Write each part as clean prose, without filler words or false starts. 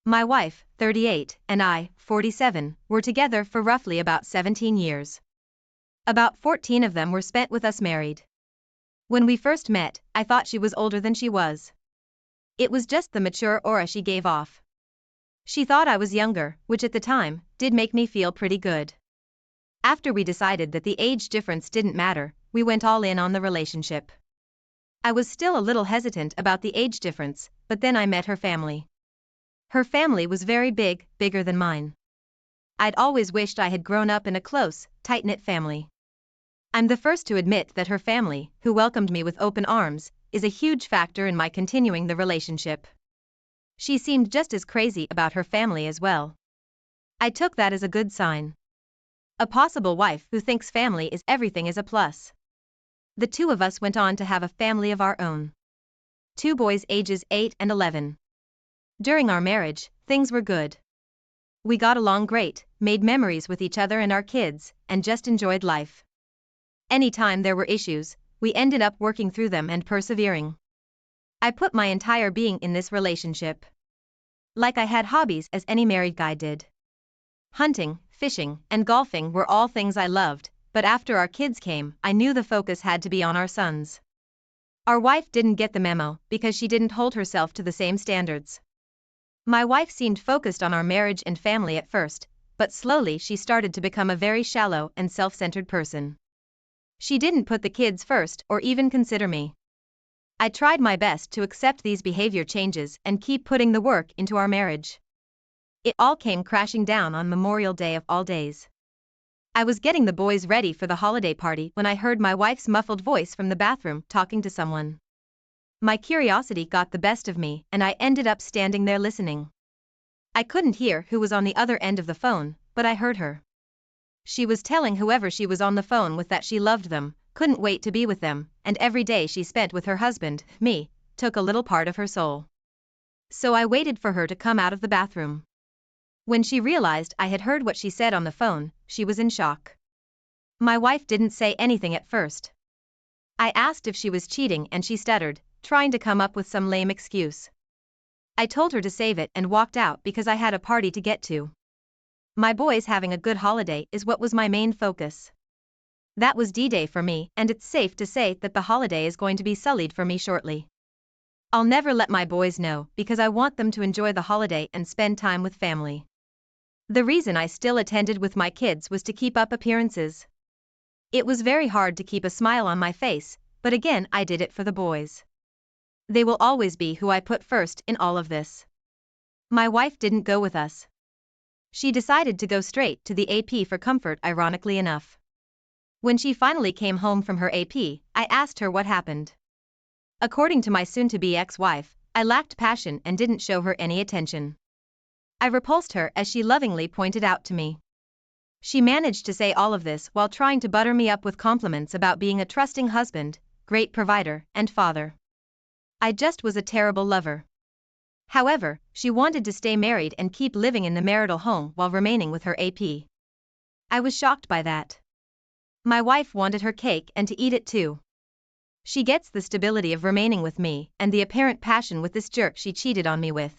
My wife, 38, and I, 47, were together for roughly about 17 years. About 14 of them were spent with us married. When we first met, I thought she was older than she was. It was just the mature aura she gave off. She thought I was younger, which at the time, did make me feel pretty good. After we decided that the age difference didn't matter, we went all in on the relationship. I was still a little hesitant about the age difference, but then I met her family. Her family was very big, bigger than mine. I'd always wished I had grown up in a close, tight-knit family. I'm the first to admit that her family, who welcomed me with open arms, is a huge factor in my continuing the relationship. She seemed just as crazy about her family as well. I took that as a good sign. A possible wife who thinks family is everything is a plus. The two of us went on to have a family of our own. 2 boys ages 8 and 11. During our marriage, things were good. We got along great, made memories with each other and our kids, and just enjoyed life. Anytime there were issues, we ended up working through them and persevering. I put my entire being in this relationship. Like I had hobbies as any married guy did. Hunting, fishing, and golfing were all things I loved, but after our kids came, I knew the focus had to be on our sons. Our wife didn't get the memo because she didn't hold herself to the same standards. My wife seemed focused on our marriage and family at first, but slowly she started to become a very shallow and self-centered person. She didn't put the kids first or even consider me. I tried my best to accept these behavior changes and keep putting the work into our marriage. It all came crashing down on Memorial Day of all days. I was getting the boys ready for the holiday party when I heard my wife's muffled voice from the bathroom talking to someone. My curiosity got the best of me and I ended up standing there listening. I couldn't hear who was on the other end of the phone, but I heard her. She was telling whoever she was on the phone with that she loved them, couldn't wait to be with them, and every day she spent with her husband, me, took a little part of her soul. So I waited for her to come out of the bathroom. When she realized I had heard what she said on the phone, she was in shock. My wife didn't say anything at first. I asked if she was cheating and she stuttered, trying to come up with some lame excuse. I told her to save it and walked out because I had a party to get to. My boys having a good holiday is what was my main focus. That was D-Day for me, and it's safe to say that the holiday is going to be sullied for me shortly. I'll never let my boys know because I want them to enjoy the holiday and spend time with family. The reason I still attended with my kids was to keep up appearances. It was very hard to keep a smile on my face, but again I did it for the boys. They will always be who I put first in all of this. My wife didn't go with us. She decided to go straight to the AP for comfort, ironically enough. When she finally came home from her AP, I asked her what happened. According to my soon-to-be ex-wife, I lacked passion and didn't show her any attention. I repulsed her as she lovingly pointed out to me. She managed to say all of this while trying to butter me up with compliments about being a trusting husband, great provider, and father. I just was a terrible lover. However, she wanted to stay married and keep living in the marital home while remaining with her AP. I was shocked by that. My wife wanted her cake and to eat it too. She gets the stability of remaining with me and the apparent passion with this jerk she cheated on me with.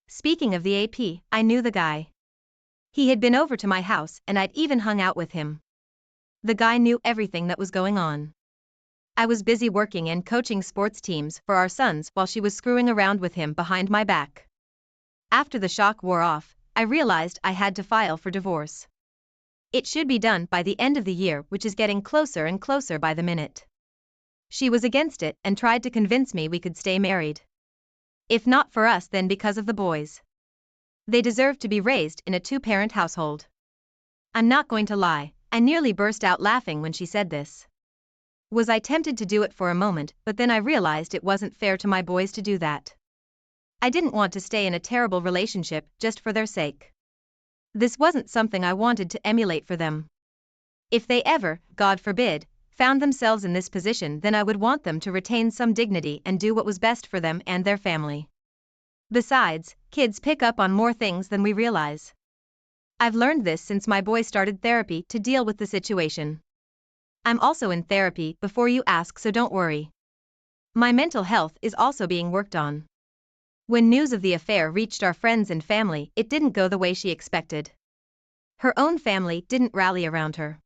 Speaking of the AP, I knew the guy. He had been over to my house and I'd even hung out with him. The guy knew everything that was going on. I was busy working and coaching sports teams for our sons while she was screwing around with him behind my back. After the shock wore off, I realized I had to file for divorce. It should be done by the end of the year, which is getting closer and closer by the minute. She was against it and tried to convince me we could stay married. If not for us, then because of the boys. They deserve to be raised in a 2-parent household. I'm not going to lie, I nearly burst out laughing when she said this. Was I tempted to do it for a moment, but then I realized it wasn't fair to my boys to do that. I didn't want to stay in a terrible relationship just for their sake. This wasn't something I wanted to emulate for them. If they ever, God forbid, found themselves in this position, then I would want them to retain some dignity and do what was best for them and their family. Besides, kids pick up on more things than we realize. I've learned this since my boy started therapy to deal with the situation. I'm also in therapy before you ask, so don't worry. My mental health is also being worked on. When news of the affair reached our friends and family, it didn't go the way she expected. Her own family didn't rally around her.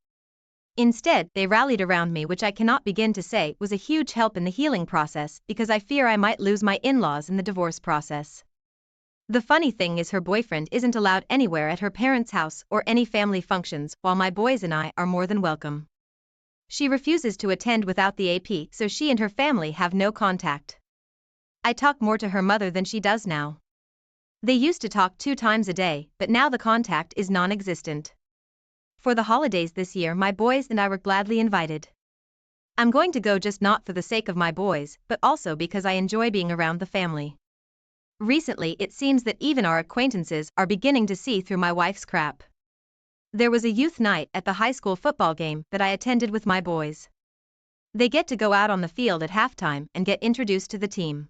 Instead, they rallied around me, which I cannot begin to say was a huge help in the healing process because I fear I might lose my in-laws in the divorce process. The funny thing is her boyfriend isn't allowed anywhere at her parents' house or any family functions, while my boys and I are more than welcome. She refuses to attend without the AP, so she and her family have no contact. I talk more to her mother than she does now. They used to talk 2 times a day, but now the contact is non-existent. For the holidays this year, my boys and I were gladly invited. I'm going to go, just not for the sake of my boys, but also because I enjoy being around the family. Recently, it seems that even our acquaintances are beginning to see through my wife's crap. There was a youth night at the high school football game that I attended with my boys. They get to go out on the field at halftime and get introduced to the team.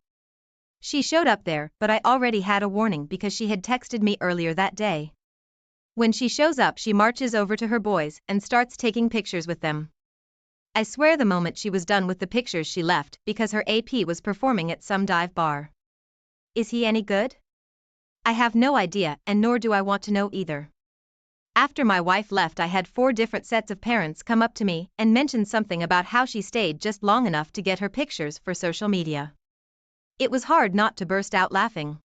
She showed up there, but I already had a warning because she had texted me earlier that day. When she shows up, she marches over to her boys and starts taking pictures with them. I swear the moment she was done with the pictures she left because her AP was performing at some dive bar. Is he any good? I have no idea, and nor do I want to know either. After my wife left, I had 4 different sets of parents come up to me and mention something about how she stayed just long enough to get her pictures for social media. It was hard not to burst out laughing.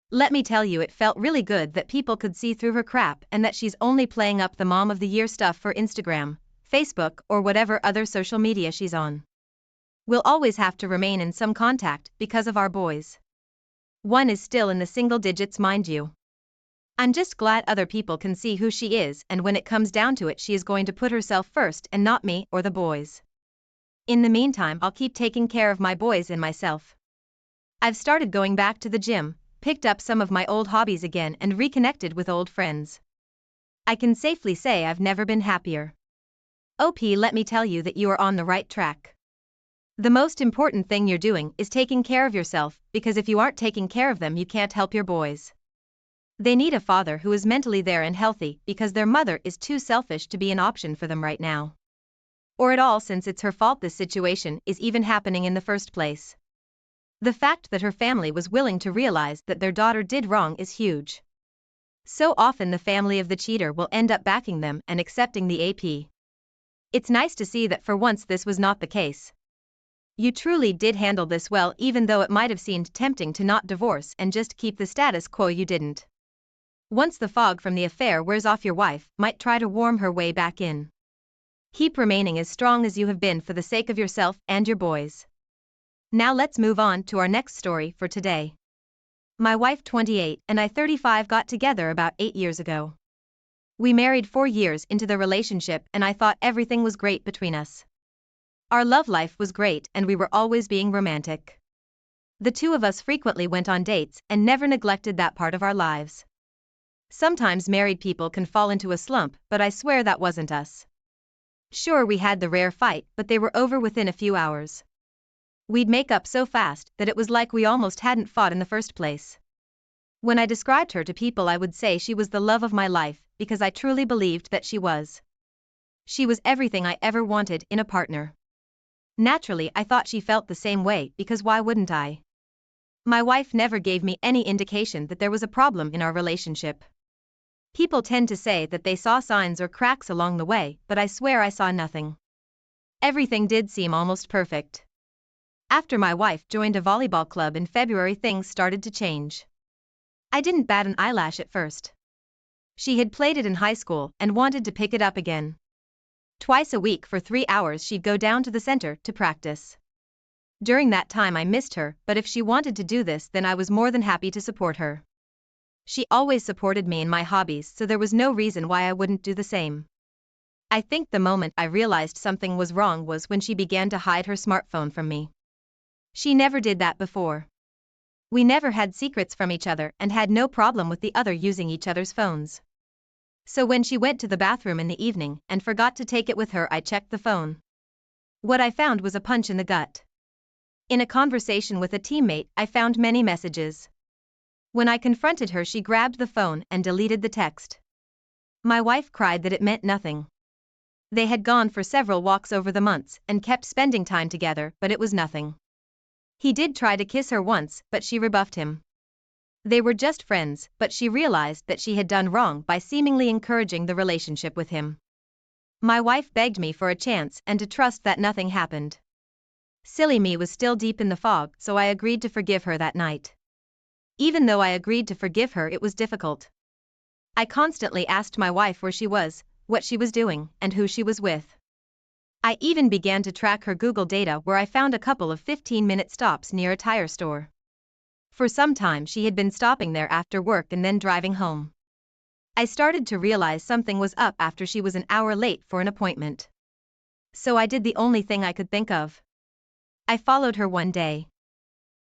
Let me tell you, it felt really good that people could see through her crap and that she's only playing up the Mom of the Year stuff for Instagram, Facebook, or whatever other social media she's on. We'll always have to remain in some contact because of our boys. One is still in the single digits, mind you. I'm just glad other people can see who she is, and when it comes down to it, she is going to put herself first and not me or the boys. In the meantime, I'll keep taking care of my boys and myself. I've started going back to the gym, picked up some of my old hobbies again, and reconnected with old friends. I can safely say I've never been happier. OP, let me tell you that you are on the right track. The most important thing you're doing is taking care of yourself, because if you aren't taking care of them, you can't help your boys. They need a father who is mentally there and healthy, because their mother is too selfish to be an option for them right now. Or at all, since it's her fault this situation is even happening in the first place. The fact that her family was willing to realize that their daughter did wrong is huge. So often the family of the cheater will end up backing them and accepting the AP. It's nice to see that for once this was not the case. You truly did handle this well, even though it might have seemed tempting to not divorce and just keep the status quo. You didn't. Once the fog from the affair wears off, your wife might try to warm her way back in. Keep remaining as strong as you have been for the sake of yourself and your boys. Now let's move on to our next story for today. My wife, 28, and I, 35, got together about 8 years ago. We married 4 years into the relationship, and I thought everything was great between us. Our love life was great and we were always being romantic. The two of us frequently went on dates and never neglected that part of our lives. Sometimes married people can fall into a slump, but I swear that wasn't us. Sure, we had the rare fight, but they were over within a few hours. We'd make up so fast that it was like we almost hadn't fought in the first place. When I described her to people, I would say she was the love of my life, because I truly believed that she was. She was everything I ever wanted in a partner. Naturally, I thought she felt the same way, because why wouldn't I? My wife never gave me any indication that there was a problem in our relationship. People tend to say that they saw signs or cracks along the way, but I swear I saw nothing. Everything did seem almost perfect. After my wife joined a volleyball club in February, things started to change. I didn't bat an eyelash at first. She had played it in high school and wanted to pick it up again. Twice a week for 3 hours she'd go down to the center to practice. During that time I missed her, but if she wanted to do this, then I was more than happy to support her. She always supported me in my hobbies, so there was no reason why I wouldn't do the same. I think the moment I realized something was wrong was when she began to hide her smartphone from me. She never did that before. We never had secrets from each other and had no problem with the other using each other's phones. So when she went to the bathroom in the evening and forgot to take it with her, I checked the phone. What I found was a punch in the gut. In a conversation with a teammate, I found many messages. When I confronted her, she grabbed the phone and deleted the text. My wife cried that it meant nothing. They had gone for several walks over the months and kept spending time together, but it was nothing. He did try to kiss her once, but she rebuffed him. They were just friends, but she realized that she had done wrong by seemingly encouraging the relationship with him. My wife begged me for a chance and to trust that nothing happened. Silly me was still deep in the fog, so I agreed to forgive her that night. Even though I agreed to forgive her, it was difficult. I constantly asked my wife where she was, what she was doing, and who she was with. I even began to track her Google data, where I found a couple of 15-minute stops near a tire store. For some time she had been stopping there after work and then driving home. I started to realize something was up after she was an hour late for an appointment. So I did the only thing I could think of. I followed her one day.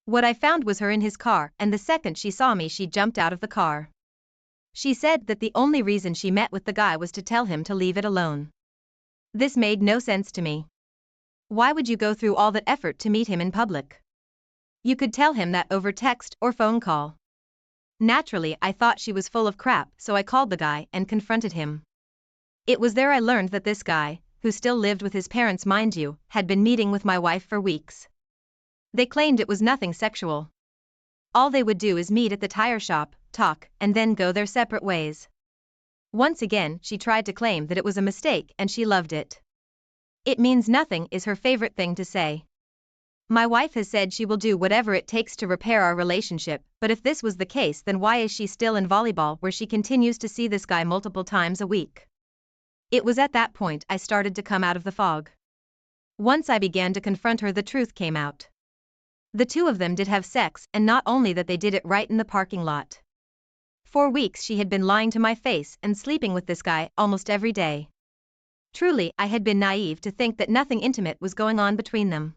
What I found was her in his car, and the second she saw me she jumped out of the car. She said that the only reason she met with the guy was to tell him to leave it alone. This made no sense to me. Why would you go through all that effort to meet him in public? You could tell him that over text or phone call. Naturally, I thought she was full of crap, so I called the guy and confronted him. It was there I learned that this guy, who still lived with his parents mind you, had been meeting with my wife for weeks. They claimed it was nothing sexual. All they would do is meet at the tire shop, talk, and then go their separate ways. Once again, she tried to claim that it was a mistake and she loved it. It means nothing is her favorite thing to say. My wife has said she will do whatever it takes to repair our relationship, but if this was the case, then why is she still in volleyball where she continues to see this guy multiple times a week? It was at that point I started to come out of the fog. Once I began to confront her, the truth came out. The two of them did have sex, and not only that, they did it right in the parking lot. For weeks she had been lying to my face and sleeping with this guy almost every day. Truly, I had been naive to think that nothing intimate was going on between them.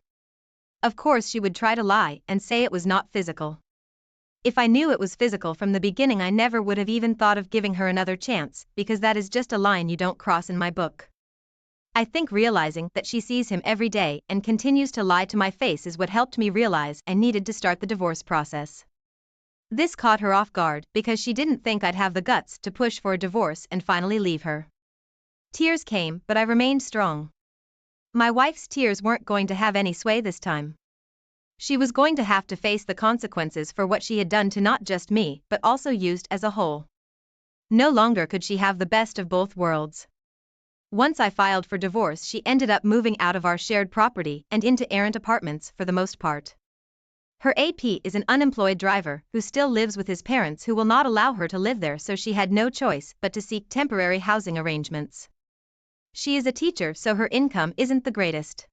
Of course she would try to lie and say it was not physical. If I knew it was physical from the beginning, I never would have even thought of giving her another chance, because that is just a line you don't cross in my book. I think realizing that she sees him every day and continues to lie to my face is what helped me realize I needed to start the divorce process. This caught her off guard because she didn't think I'd have the guts to push for a divorce and finally leave her. Tears came, but I remained strong. My wife's tears weren't going to have any sway this time. She was going to have to face the consequences for what she had done to not just me, but also used as a whole. No longer could she have the best of both worlds. Once I filed for divorce, she ended up moving out of our shared property and into errant apartments for the most part. Her AP is an unemployed driver who still lives with his parents, who will not allow her to live there, so she had no choice but to seek temporary housing arrangements. She is a teacher, so her income isn't the greatest.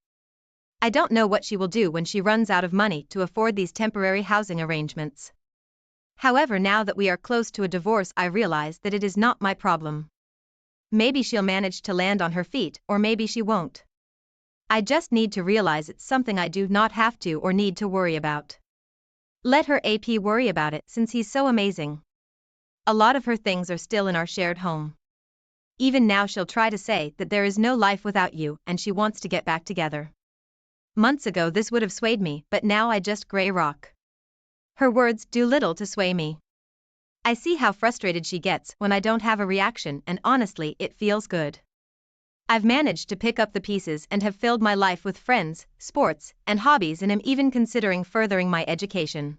I don't know what she will do when she runs out of money to afford these temporary housing arrangements. However, now that we are close to a divorce, I realize that it is not my problem. Maybe she'll manage to land on her feet, or maybe she won't. I just need to realize it's something I do not have to or need to worry about. Let her AP worry about it, since he's so amazing. A lot of her things are still in our shared home. Even now she'll try to say that there is no life without you and she wants to get back together. Months ago this would have swayed me, but now I just gray rock. Her words do little to sway me. I see how frustrated she gets when I don't have a reaction, and honestly, it feels good. I've managed to pick up the pieces and have filled my life with friends, sports, and hobbies, and am even considering furthering my education.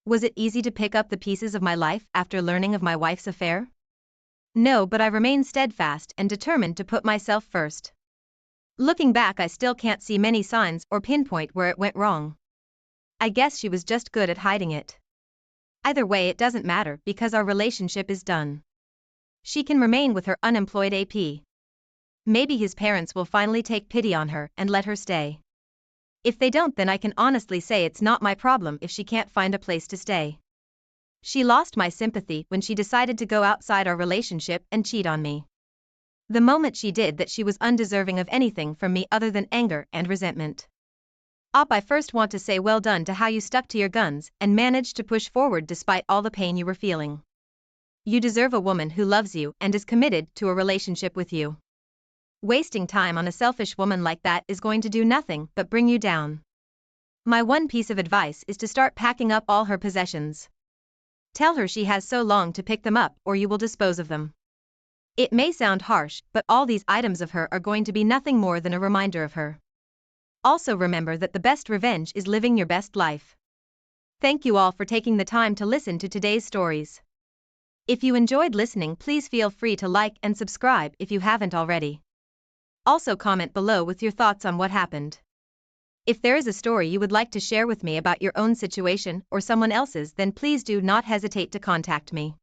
Was it easy to pick up the pieces of my life after learning of my wife's affair? No, but I remain steadfast and determined to put myself first. Looking back, I still can't see many signs or pinpoint where it went wrong. I guess she was just good at hiding it. Either way, it doesn't matter because our relationship is done. She can remain with her unemployed AP. Maybe his parents will finally take pity on her and let her stay. If they don't, then I can honestly say it's not my problem if she can't find a place to stay. She lost my sympathy when she decided to go outside our relationship and cheat on me. The moment she did that, she was undeserving of anything from me other than anger and resentment. I first want to say well done to how you stuck to your guns and managed to push forward despite all the pain you were feeling. You deserve a woman who loves you and is committed to a relationship with you. Wasting time on a selfish woman like that is going to do nothing but bring you down. My one piece of advice is to start packing up all her possessions. Tell her she has so long to pick them up or you will dispose of them. It may sound harsh, but all these items of her are going to be nothing more than a reminder of her. Also remember that the best revenge is living your best life. Thank you all for taking the time to listen to today's stories. If you enjoyed listening, please feel free to like and subscribe if you haven't already. Also comment below with your thoughts on what happened. If there is a story you would like to share with me about your own situation or someone else's, then please do not hesitate to contact me.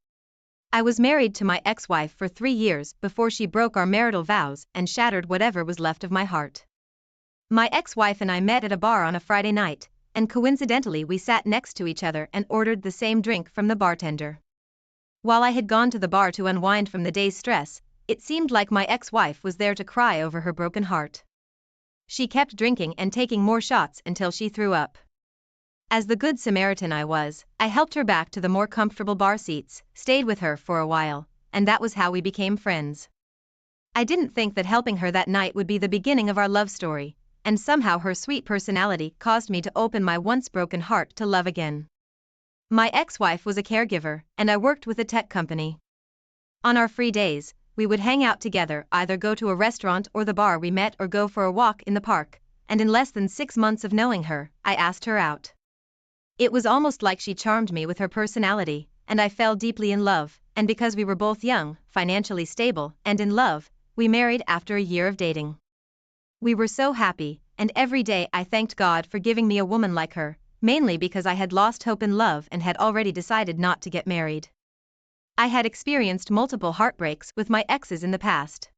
I was married to my ex-wife for 3 years before she broke our marital vows and shattered whatever was left of my heart. My ex-wife and I met at a bar on a Friday night, and coincidentally we sat next to each other and ordered the same drink from the bartender. While I had gone to the bar to unwind from the day's stress, it seemed like my ex-wife was there to cry over her broken heart. She kept drinking and taking more shots until she threw up. As the good Samaritan I was, I helped her back to the more comfortable bar seats, stayed with her for a while, and that was how we became friends. I didn't think that helping her that night would be the beginning of our love story, and somehow her sweet personality caused me to open my once broken heart to love again. My ex-wife was a caregiver, and I worked with a tech company. On our free days, we would hang out together, either go to a restaurant or the bar we met or go for a walk in the park, and in less than 6 months of knowing her, I asked her out. It was almost like she charmed me with her personality, and I fell deeply in love, and because we were both young, financially stable, and in love, we married after a year of dating. We were so happy, and every day I thanked God for giving me a woman like her, mainly because I had lost hope in love and had already decided not to get married. I had experienced multiple heartbreaks with my exes in the past.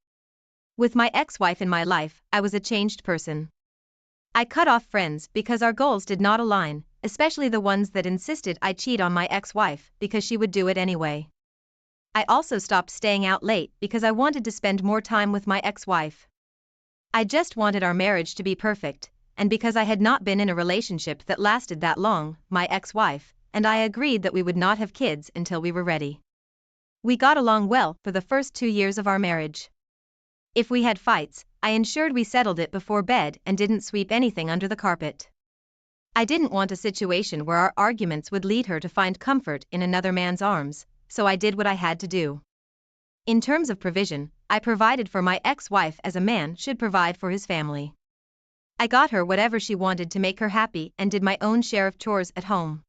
With my ex-wife in my life, I was a changed person. I cut off friends because our goals did not align, especially the ones that insisted I cheat on my ex-wife because she would do it anyway. I also stopped staying out late because I wanted to spend more time with my ex-wife. I just wanted our marriage to be perfect, and because I had not been in a relationship that lasted that long, my ex-wife and I agreed that we would not have kids until we were ready. We got along well for the first 2 years of our marriage. If we had fights, I ensured we settled it before bed and didn't sweep anything under the carpet. I didn't want a situation where our arguments would lead her to find comfort in another man's arms, so I did what I had to do. In terms of provision, I provided for my ex-wife as a man should provide for his family. I got her whatever she wanted to make her happy and did my own share of chores at home.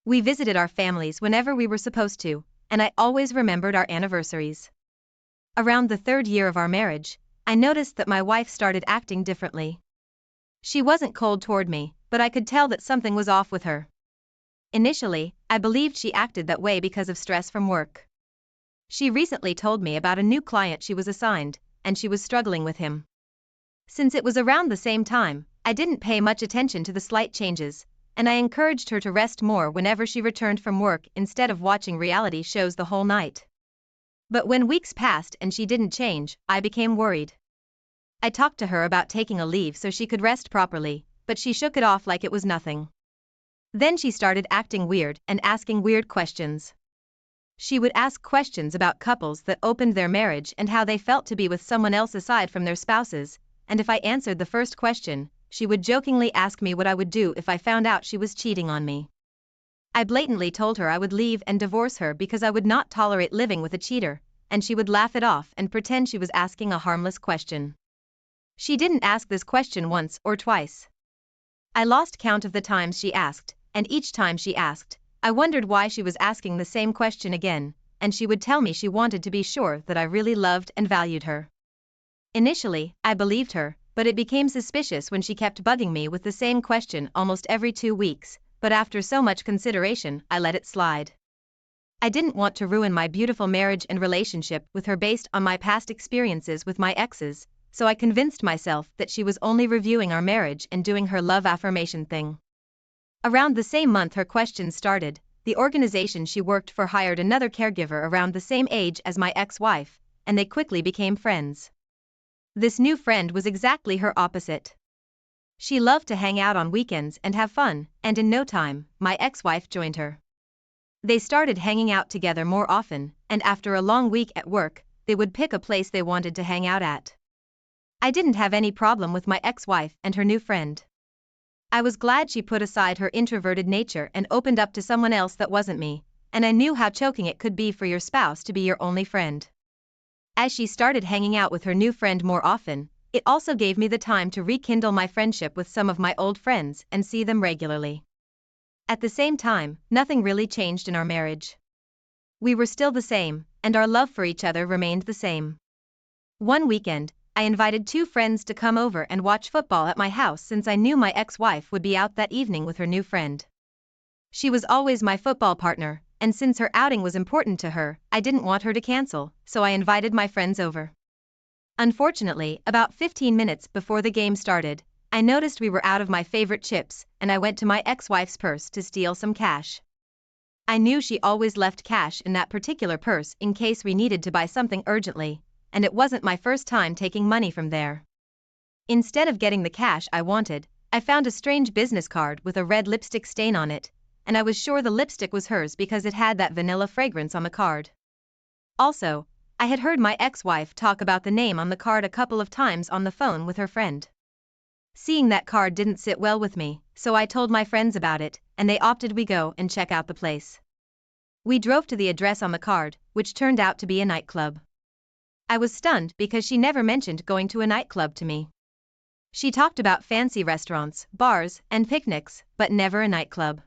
We visited our families whenever we were supposed to, and I always remembered our anniversaries. Around the 3rd year of our marriage, I noticed that my wife started acting differently. She wasn't cold toward me, but I could tell that something was off with her. Initially, I believed she acted that way because of stress from work. She recently told me about a new client she was assigned, and she was struggling with him. Since it was around the same time, I didn't pay much attention to the slight changes, and I encouraged her to rest more whenever she returned from work instead of watching reality shows the whole night. But when weeks passed and she didn't change, I became worried. I talked to her about taking a leave so she could rest properly, but she shook it off like it was nothing. Then she started acting weird and asking weird questions. She would ask questions about couples that opened their marriage and how they felt to be with someone else aside from their spouses, and if I answered the first question, she would jokingly ask me what I would do if I found out she was cheating on me. I blatantly told her I would leave and divorce her because I would not tolerate living with a cheater, and she would laugh it off and pretend she was asking a harmless question. She didn't ask this question once or twice. I lost count of the times she asked, and each time she asked, I wondered why she was asking the same question again, and she would tell me she wanted to be sure that I really loved and valued her. Initially, I believed her, but it became suspicious when she kept bugging me with the same question almost every 2 weeks, but after so much consideration, I let it slide. I didn't want to ruin my beautiful marriage and relationship with her based on my past experiences with my exes, so I convinced myself that she was only reviewing our marriage and doing her love affirmation thing. Around the same month her questions started, the organization she worked for hired another caregiver around the same age as my ex-wife, and they quickly became friends. This new friend was exactly her opposite. She loved to hang out on weekends and have fun, and in no time, my ex-wife joined her. They started hanging out together more often, and after a long week at work, they would pick a place they wanted to hang out at. I didn't have any problem with my ex-wife and her new friend. I was glad she put aside her introverted nature and opened up to someone else that wasn't me, and I knew how choking it could be for your spouse to be your only friend. As she started hanging out with her new friend more often, it also gave me the time to rekindle my friendship with some of my old friends and see them regularly. At the same time, nothing really changed in our marriage. We were still the same, and our love for each other remained the same. One weekend, I invited 2 friends to come over and watch football at my house since I knew my ex-wife would be out that evening with her new friend. She was always my football partner, and since her outing was important to her, I didn't want her to cancel, so I invited my friends over. Unfortunately, about 15 minutes before the game started, I noticed we were out of my favorite chips, and I went to my ex-wife's purse to steal some cash. I knew she always left cash in that particular purse in case we needed to buy something urgently, and it wasn't my first time taking money from there. Instead of getting the cash I wanted, I found a strange business card with a red lipstick stain on it, and I was sure the lipstick was hers because it had that vanilla fragrance on the card. Also, I had heard my ex-wife talk about the name on the card a couple of times on the phone with her friend. Seeing that card didn't sit well with me, so I told my friends about it, and they opted we go and check out the place. We drove to the address on the card, which turned out to be a nightclub. I was stunned because she never mentioned going to a nightclub to me. She talked about fancy restaurants, bars, and picnics, but never a nightclub.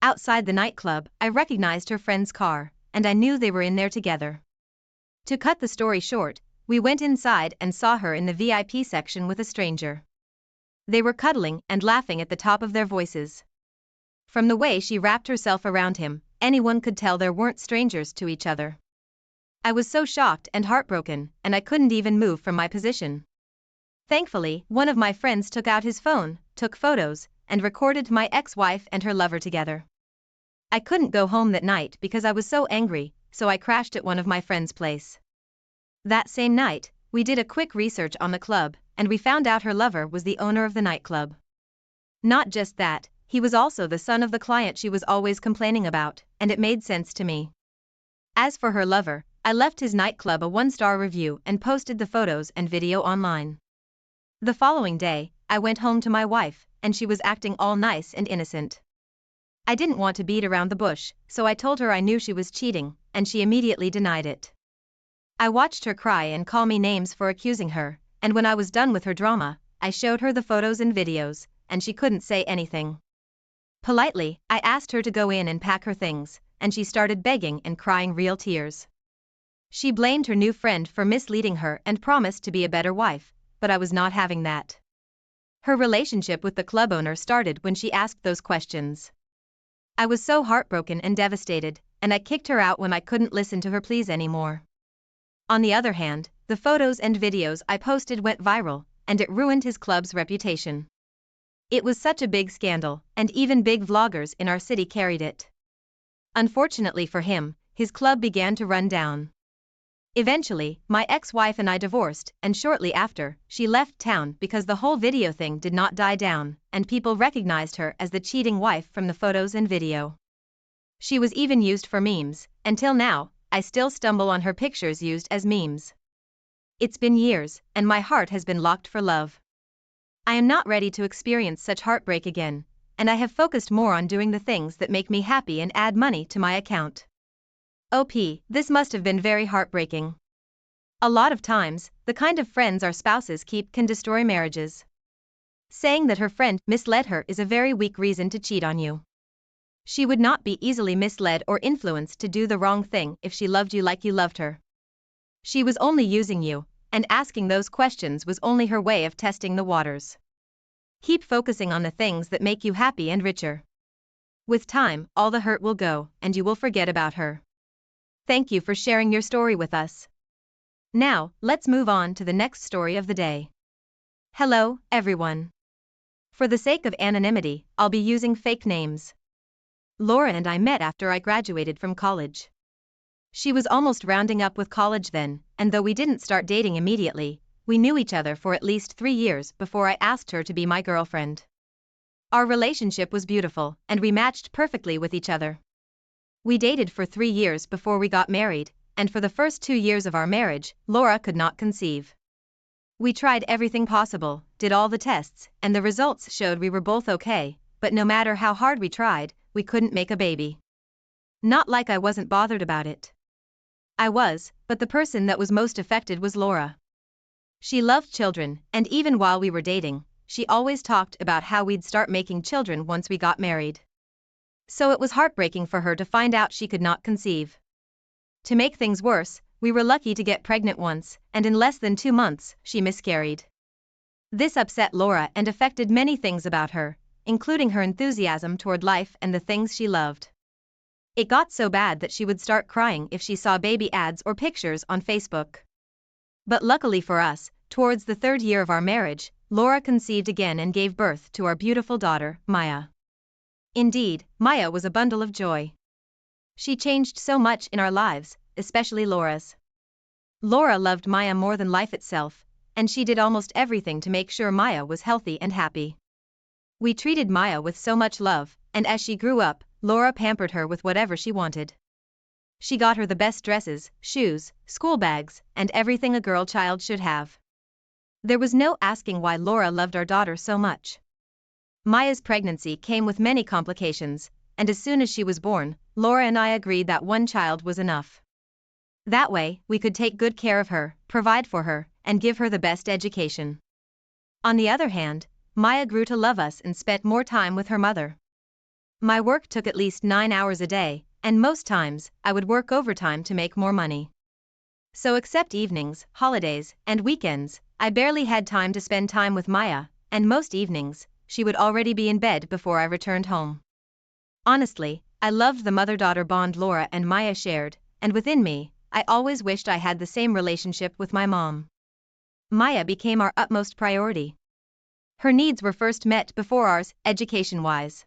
Outside the nightclub, I recognized her friend's car, and I knew they were in there together. To cut the story short, we went inside and saw her in the VIP section with a stranger. They were cuddling and laughing at the top of their voices. From the way she wrapped herself around him, anyone could tell they weren't strangers to each other. I was so shocked and heartbroken, and I couldn't even move from my position. Thankfully, one of my friends took out his phone, took photos, and recorded my ex-wife and her lover together. I couldn't go home that night because I was so angry, so I crashed at one of my friends' place. That same night, we did a quick research on the club, and we found out her lover was the owner of the nightclub. Not just that, he was also the son of the client she was always complaining about, and it made sense to me. As for her lover, I left his nightclub a 1-star review and posted the photos and video online. The following day, I went home to my wife, and she was acting all nice and innocent. I didn't want to beat around the bush, so I told her I knew she was cheating, and she immediately denied it. I watched her cry and call me names for accusing her, and when I was done with her drama, I showed her the photos and videos, and she couldn't say anything. Politely, I asked her to go in and pack her things, and she started begging and crying real tears. She blamed her new friend for misleading her and promised to be a better wife, but I was not having that. Her relationship with the club owner started when she asked those questions. I was so heartbroken and devastated, and I kicked her out when I couldn't listen to her pleas anymore. On the other hand, the photos and videos I posted went viral, and it ruined his club's reputation. It was such a big scandal, and even big vloggers in our city carried it. Unfortunately for him, his club began to run down. Eventually, my ex-wife and I divorced, and shortly after, she left town because the whole video thing did not die down, and people recognized her as the cheating wife from the photos and video. She was even used for memes, and till now, I still stumble on her pictures used as memes. It's been years, and my heart has been locked for love. I am not ready to experience such heartbreak again, and I have focused more on doing the things that make me happy and add money to my account. This must have been very heartbreaking. A lot of times, the kind of friends our spouses keep can destroy marriages. Saying that her friend misled her is a very weak reason to cheat on you. She would not be easily misled or influenced to do the wrong thing if she loved you like you loved her. She was only using you, and asking those questions was only her way of testing the waters. Keep focusing on the things that make you happy and richer. With time, all the hurt will go, and you will forget about her. Thank you for sharing your story with us. Now, let's move on to the next story of the day. Hello, everyone. For the sake of anonymity, I'll be using fake names. Laura and I met after I graduated from college. She was almost rounding up with college then, and though we didn't start dating immediately, we knew each other for at least 3 years before I asked her to be my girlfriend. Our relationship was beautiful, and we matched perfectly with each other. We dated for 3 years before we got married, and for the first 2 years of our marriage, Laura could not conceive. We tried everything possible, did all the tests, and the results showed we were both okay, but no matter how hard we tried, we couldn't make a baby. Not like I wasn't bothered about it. I was, but the person that was most affected was Laura. She loved children, and even while we were dating, she always talked about how we'd start making children once we got married. So it was heartbreaking for her to find out she could not conceive. To make things worse, we were lucky to get pregnant once, and in less than 2 months, she miscarried. This upset Laura and affected many things about her, including her enthusiasm toward life and the things she loved. It got so bad that she would start crying if she saw baby ads or pictures on Facebook. But luckily for us, towards the 3rd year of our marriage, Laura conceived again and gave birth to our beautiful daughter, Maya. Indeed, Maya was a bundle of joy. She changed so much in our lives, especially Laura's. Laura loved Maya more than life itself, and she did almost everything to make sure Maya was healthy and happy. We treated Maya with so much love, and as she grew up, Laura pampered her with whatever she wanted. She got her the best dresses, shoes, school bags, and everything a girl child should have. There was no asking why Laura loved our daughter so much. Maya's pregnancy came with many complications, and as soon as she was born, Laura and I agreed that one child was enough. That way, we could take good care of her, provide for her, and give her the best education. On the other hand, Maya grew to love us and spent more time with her mother. My work took at least 9 hours a day, and most times, I would work overtime to make more money. So except evenings, holidays, and weekends, I barely had time to spend time with Maya, and most evenings, she would already be in bed before I returned home. Honestly, I loved the mother-daughter bond Laura and Maya shared, and within me, I always wished I had the same relationship with my mom. Maya became our utmost priority. Her needs were first met before ours, education-wise.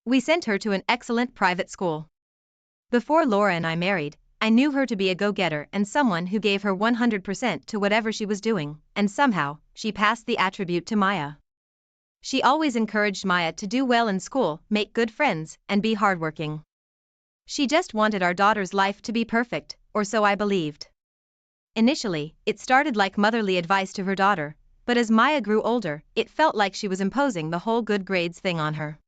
We sent her to an excellent private school. Before Laura and I married, I knew her to be a go-getter and someone who gave her 100% to whatever she was doing, and somehow, she passed the attribute to Maya. She always encouraged Maya to do well in school, make good friends, and be hardworking. She just wanted our daughter's life to be perfect, or so I believed. Initially, it started like motherly advice to her daughter, but as Maya grew older, it felt like she was imposing the whole good grades thing on her.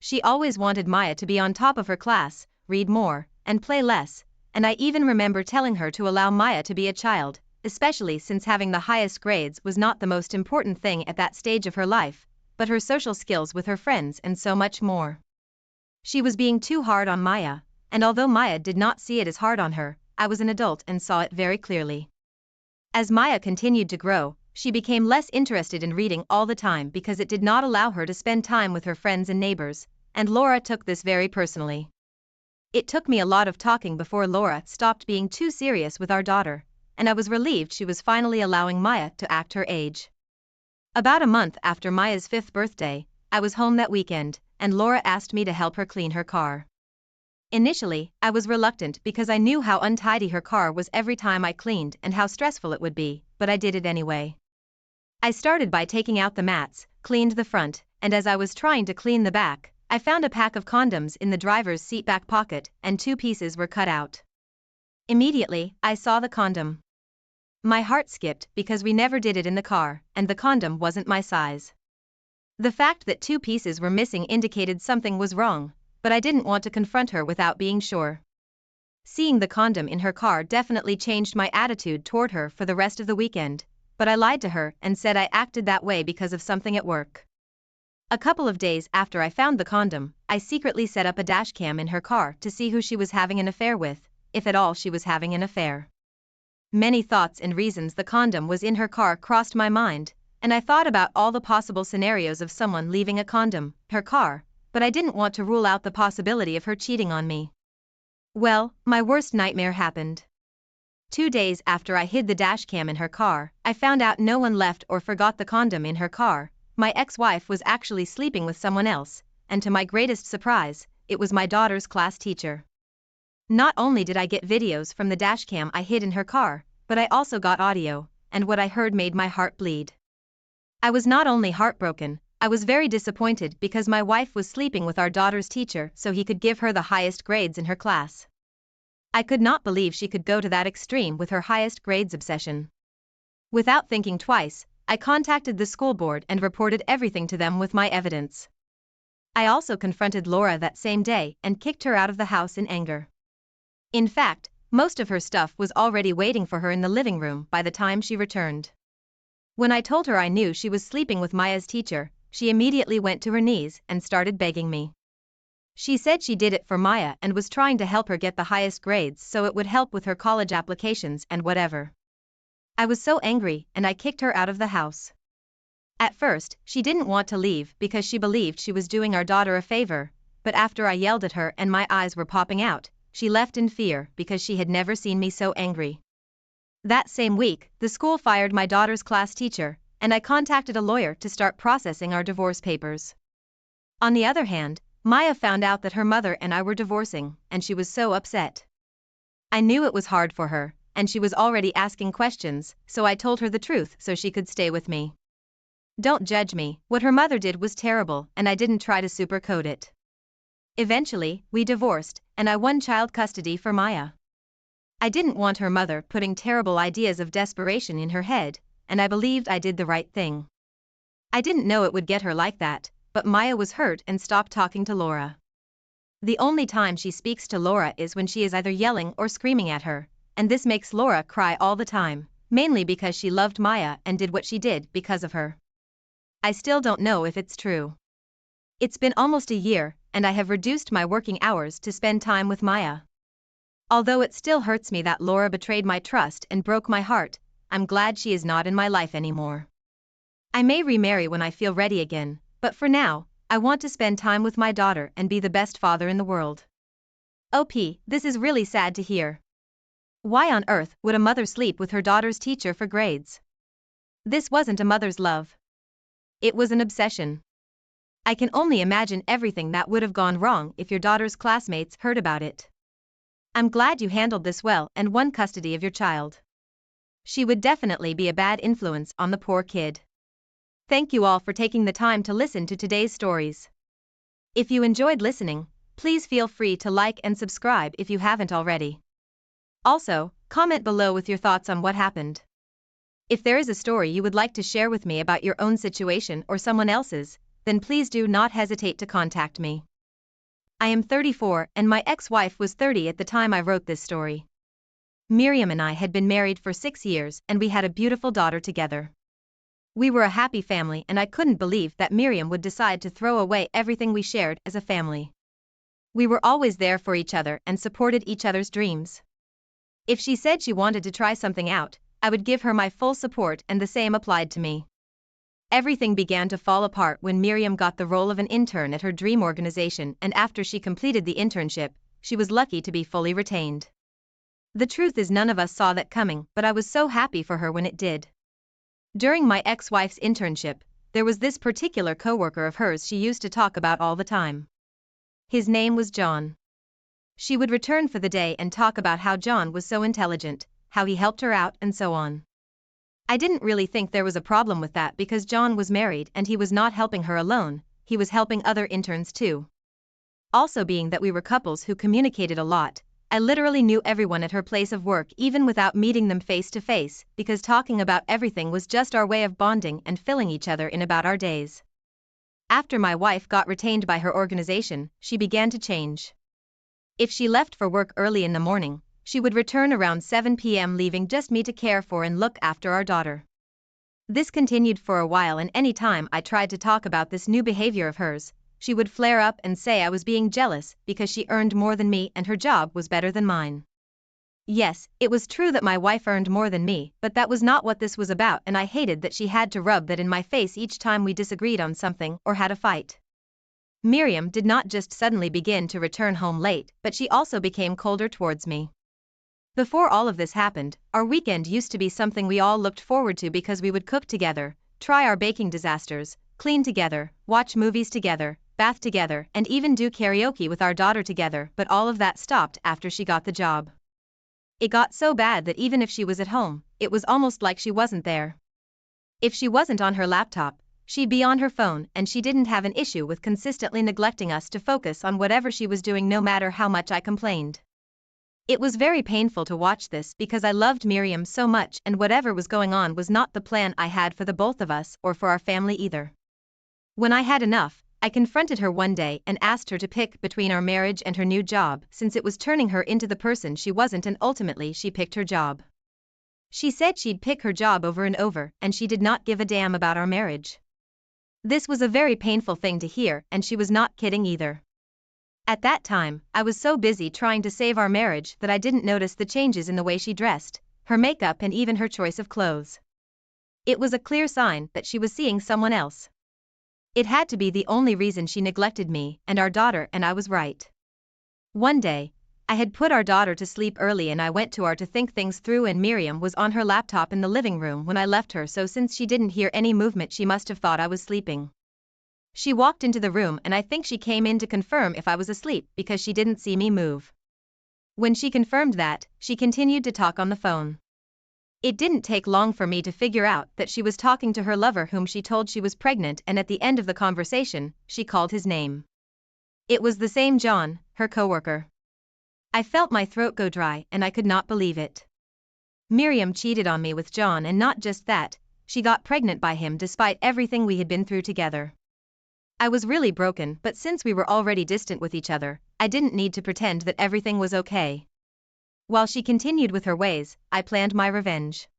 She always wanted Maya to be on top of her class, read more, and play less, and I even remember telling her to allow Maya to be a child, especially since having the highest grades was not the most important thing at that stage of her life, but her social skills with her friends and so much more. She was being too hard on Maya, and although Maya did not see it as hard on her, I was an adult and saw it very clearly. As Maya continued to grow, she became less interested in reading all the time because it did not allow her to spend time with her friends and neighbors, and Laura took this very personally. It took me a lot of talking before Laura stopped being too serious with our daughter, and I was relieved she was finally allowing Maya to act her age. About a month after Maya's 5th birthday, I was home that weekend, and Laura asked me to help her clean her car. Initially, I was reluctant because I knew how untidy her car was every time I cleaned and how stressful it would be, but I did it anyway. I started by taking out the mats, cleaned the front, and as I was trying to clean the back, I found a pack of condoms in the driver's seat back pocket, and 2 pieces were cut out. Immediately, I saw the condom. My heart skipped because we never did it in the car, and the condom wasn't my size. The fact that 2 pieces were missing indicated something was wrong, but I didn't want to confront her without being sure. Seeing the condom in her car definitely changed my attitude toward her for the rest of the weekend, but I lied to her and said I acted that way because of something at work. A couple of days after I found the condom, I secretly set up a dash cam in her car to see who she was having an affair with, if at all she was having an affair. Many thoughts and reasons the condom was in her car crossed my mind, and I thought about all the possible scenarios of someone leaving a condom, her car, but I didn't want to rule out the possibility of her cheating on me. Well, my worst nightmare happened. 2 days after I hid the dash cam in her car, I found out no one left or forgot the condom in her car. My ex-wife was actually sleeping with someone else, and to my greatest surprise, it was my daughter's class teacher. Not only did I get videos from the dash cam I hid in her car, but I also got audio, and what I heard made my heart bleed. I was not only heartbroken, I was very disappointed because my wife was sleeping with our daughter's teacher so he could give her the highest grades in her class. I could not believe she could go to that extreme with her highest grades obsession. Without thinking twice, I contacted the school board and reported everything to them with my evidence. I also confronted Laura that same day and kicked her out of the house in anger. In fact, most of her stuff was already waiting for her in the living room by the time she returned. When I told her I knew she was sleeping with Maya's teacher, she immediately went to her knees and started begging me. She said she did it for Maya and was trying to help her get the highest grades so it would help with her college applications and whatever. I was so angry and I kicked her out of the house. At first, she didn't want to leave because she believed she was doing our daughter a favor, but after I yelled at her and my eyes were popping out, she left in fear because she had never seen me so angry. That same week, the school fired my daughter's class teacher, and I contacted a lawyer to start processing our divorce papers. On the other hand, Maya found out that her mother and I were divorcing, and she was so upset. I knew it was hard for her, and she was already asking questions, so I told her the truth so she could stay with me. Don't judge me, what her mother did was terrible and I didn't try to sugarcoat it. Eventually, we divorced, and I won child custody for Maya. I didn't want her mother putting terrible ideas of desperation in her head, and I believed I did the right thing. I didn't know it would get her like that, but Maya was hurt and stopped talking to Laura. The only time she speaks to Laura is when she is either yelling or screaming at her, and this makes Laura cry all the time, mainly because she loved Maya and did what she did because of her. I still don't know if it's true. It's been almost a year, and I have reduced my working hours to spend time with Maya. Although it still hurts me that Laura betrayed my trust and broke my heart, I'm glad she is not in my life anymore. I may remarry when I feel ready again, but for now, I want to spend time with my daughter and be the best father in the world. OP, this is really sad to hear. Why on earth would a mother sleep with her daughter's teacher for grades? This wasn't a mother's love. It was an obsession. I can only imagine everything that would have gone wrong if your daughter's classmates heard about it. I'm glad you handled this well and won custody of your child. She would definitely be a bad influence on the poor kid. Thank you all for taking the time to listen to today's stories. If you enjoyed listening, please feel free to like and subscribe if you haven't already. Also, comment below with your thoughts on what happened. If there is a story you would like to share with me about your own situation or someone else's, then please do not hesitate to contact me. I am 34 and my ex-wife was 30 at the time I wrote this story. Miriam and I had been married for 6 years and we had a beautiful daughter together. We were a happy family and I couldn't believe that Miriam would decide to throw away everything we shared as a family. We were always there for each other and supported each other's dreams. If she said she wanted to try something out, I would give her my full support and the same applied to me. Everything began to fall apart when Miriam got the role of an intern at her dream organization, and after she completed the internship, she was lucky to be fully retained. The truth is none of us saw that coming, but I was so happy for her when it did. During my ex-wife's internship, there was this particular coworker of hers she used to talk about all the time. His name was John. She would return for the day and talk about how John was so intelligent, how he helped her out and so on. I didn't really think there was a problem with that because John was married and he was not helping her alone, he was helping other interns too. Also being that we were couples who communicated a lot, I literally knew everyone at her place of work even without meeting them face to face, because talking about everything was just our way of bonding and filling each other in about our days. After my wife got retained by her organization, she began to change. If she left for work early in the morning, she would return around 7 p.m. leaving just me to care for and look after our daughter. This continued for a while, and any time I tried to talk about this new behavior of hers, she would flare up and say I was being jealous because she earned more than me and her job was better than mine. Yes, it was true that my wife earned more than me, but that was not what this was about, and I hated that she had to rub that in my face each time we disagreed on something or had a fight. Miriam did not just suddenly begin to return home late, but she also became colder towards me. Before all of this happened, our weekend used to be something we all looked forward to because we would cook together, try our baking disasters, clean together, watch movies together, bath together, and even do karaoke with our daughter together, but all of that stopped after she got the job. It got so bad that even if she was at home, it was almost like she wasn't there. If she wasn't on her laptop, she'd be on her phone, and she didn't have an issue with consistently neglecting us to focus on whatever she was doing no matter how much I complained. It was very painful to watch this because I loved Miriam so much and whatever was going on was not the plan I had for the both of us or for our family either. When I had enough, I confronted her one day and asked her to pick between our marriage and her new job since it was turning her into the person she wasn't, and ultimately she picked her job. She said she'd pick her job over and over and she did not give a damn about our marriage. This was a very painful thing to hear, and she was not kidding either. At that time, I was so busy trying to save our marriage that I didn't notice the changes in the way she dressed, her makeup and even her choice of clothes. It was a clear sign that she was seeing someone else. It had to be the only reason she neglected me and our daughter, and I was right. One day, I had put our daughter to sleep early and I went to her to think things through, and Miriam was on her laptop in the living room when I left her, so since she didn't hear any movement she must have thought I was sleeping. She walked into the room and I think she came in to confirm if I was asleep because she didn't see me move. When she confirmed that, she continued to talk on the phone. It didn't take long for me to figure out that she was talking to her lover whom she told she was pregnant, and at the end of the conversation, she called his name. It was the same John, her coworker. I felt my throat go dry and I could not believe it. Miriam cheated on me with John, and not just that, she got pregnant by him despite everything we had been through together. I was really broken, but since we were already distant with each other, I didn't need to pretend that everything was okay. While she continued with her ways, I planned my revenge.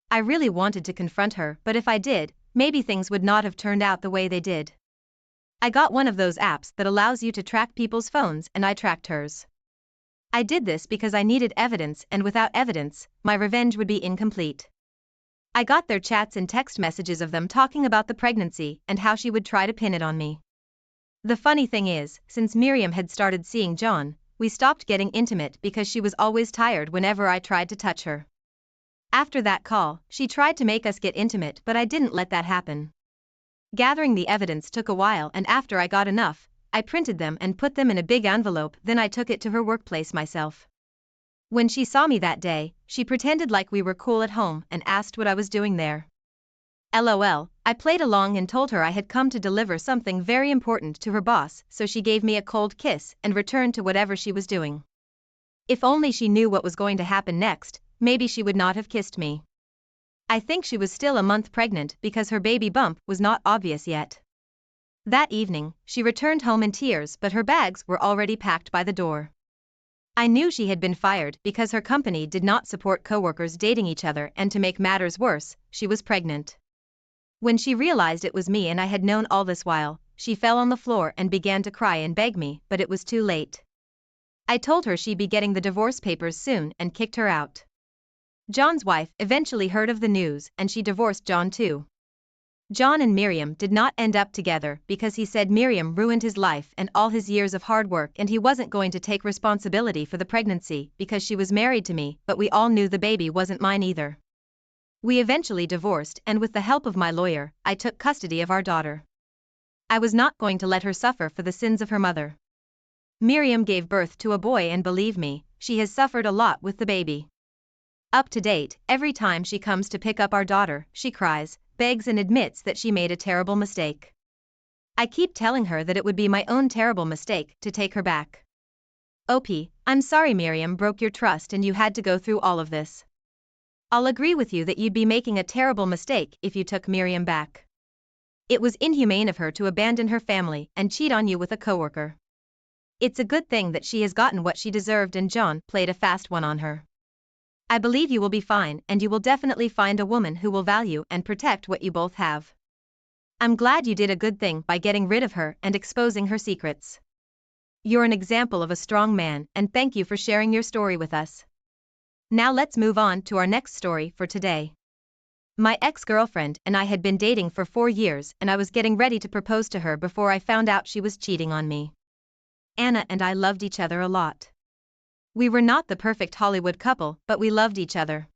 I really wanted to confront her, but if I did, maybe things would not have turned out the way they did. I got one of those apps that allows you to track people's phones, and I tracked hers. I did this because I needed evidence, and without evidence, my revenge would be incomplete. I got their chats and text messages of them talking about the pregnancy and how she would try to pin it on me. The funny thing is, since Miriam had started seeing John, we stopped getting intimate because she was always tired whenever I tried to touch her. After that call, she tried to make us get intimate, but I didn't let that happen. Gathering the evidence took a while, and after I got enough, I printed them and put them in a big envelope, then I took it to her workplace myself. When she saw me that day, she pretended like we were cool at home and asked what I was doing there. LOL, I played along and told her I had come to deliver something very important to her boss, so she gave me a cold kiss and returned to whatever she was doing. If only she knew what was going to happen next, maybe she would not have kissed me. I think she was still a month pregnant because her baby bump was not obvious yet. That evening, she returned home in tears, but her bags were already packed by the door. I knew she had been fired because her company did not support coworkers dating each other, and to make matters worse, she was pregnant. When she realized it was me and I had known all this while, she fell on the floor and began to cry and beg me, but it was too late. I told her she'd be getting the divorce papers soon and kicked her out. John's wife eventually heard of the news and she divorced John too. John and Miriam did not end up together because he said Miriam ruined his life and all his years of hard work, and he wasn't going to take responsibility for the pregnancy because she was married to me, but we all knew the baby wasn't mine either. We eventually divorced, and with the help of my lawyer, I took custody of our daughter. I was not going to let her suffer for the sins of her mother. Miriam gave birth to a boy, and believe me, she has suffered a lot with the baby. Up to date, every time she comes to pick up our daughter, she cries, begs and admits that she made a terrible mistake. I keep telling her that it would be my own terrible mistake to take her back. OP, I'm sorry Miriam broke your trust and you had to go through all of this. I'll agree with you that you'd be making a terrible mistake if you took Miriam back. It was inhumane of her to abandon her family and cheat on you with a coworker. It's a good thing that she has gotten what she deserved and John played a fast one on her. I believe you will be fine, and you will definitely find a woman who will value and protect what you both have. I'm glad you did a good thing by getting rid of her and exposing her secrets. You're an example of a strong man, and thank you for sharing your story with us. Now let's move on to our next story for today. My ex-girlfriend and I had been dating for 4 years, and I was getting ready to propose to her before I found out she was cheating on me. Anna and I loved each other a lot. We were not the perfect Hollywood couple, but we loved each other.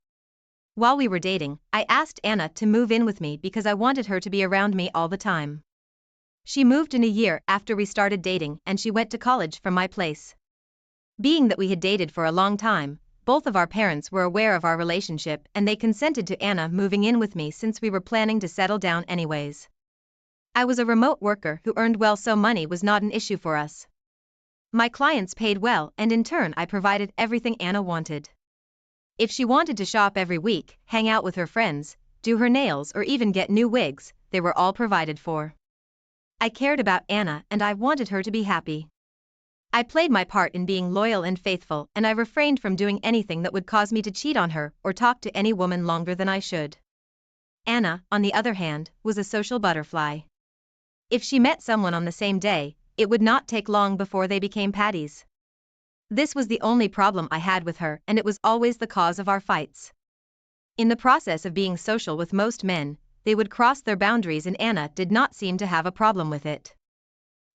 While we were dating, I asked Anna to move in with me because I wanted her to be around me all the time. She moved in a year after we started dating, and she went to college from my place. Being that we had dated for a long time, both of our parents were aware of our relationship and they consented to Anna moving in with me since we were planning to settle down anyways. I was a remote worker who earned well, so money was not an issue for us. My clients paid well, and in turn I provided everything Anna wanted. If she wanted to shop every week, hang out with her friends, do her nails or even get new wigs, they were all provided for. I cared about Anna and I wanted her to be happy. I played my part in being loyal and faithful, and I refrained from doing anything that would cause me to cheat on her or talk to any woman longer than I should. Anna, on the other hand, was a social butterfly. If she met someone on the same day, it would not take long before they became patties. This was the only problem I had with her, and it was always the cause of our fights. In the process of being social with most men, they would cross their boundaries, and Anna did not seem to have a problem with it.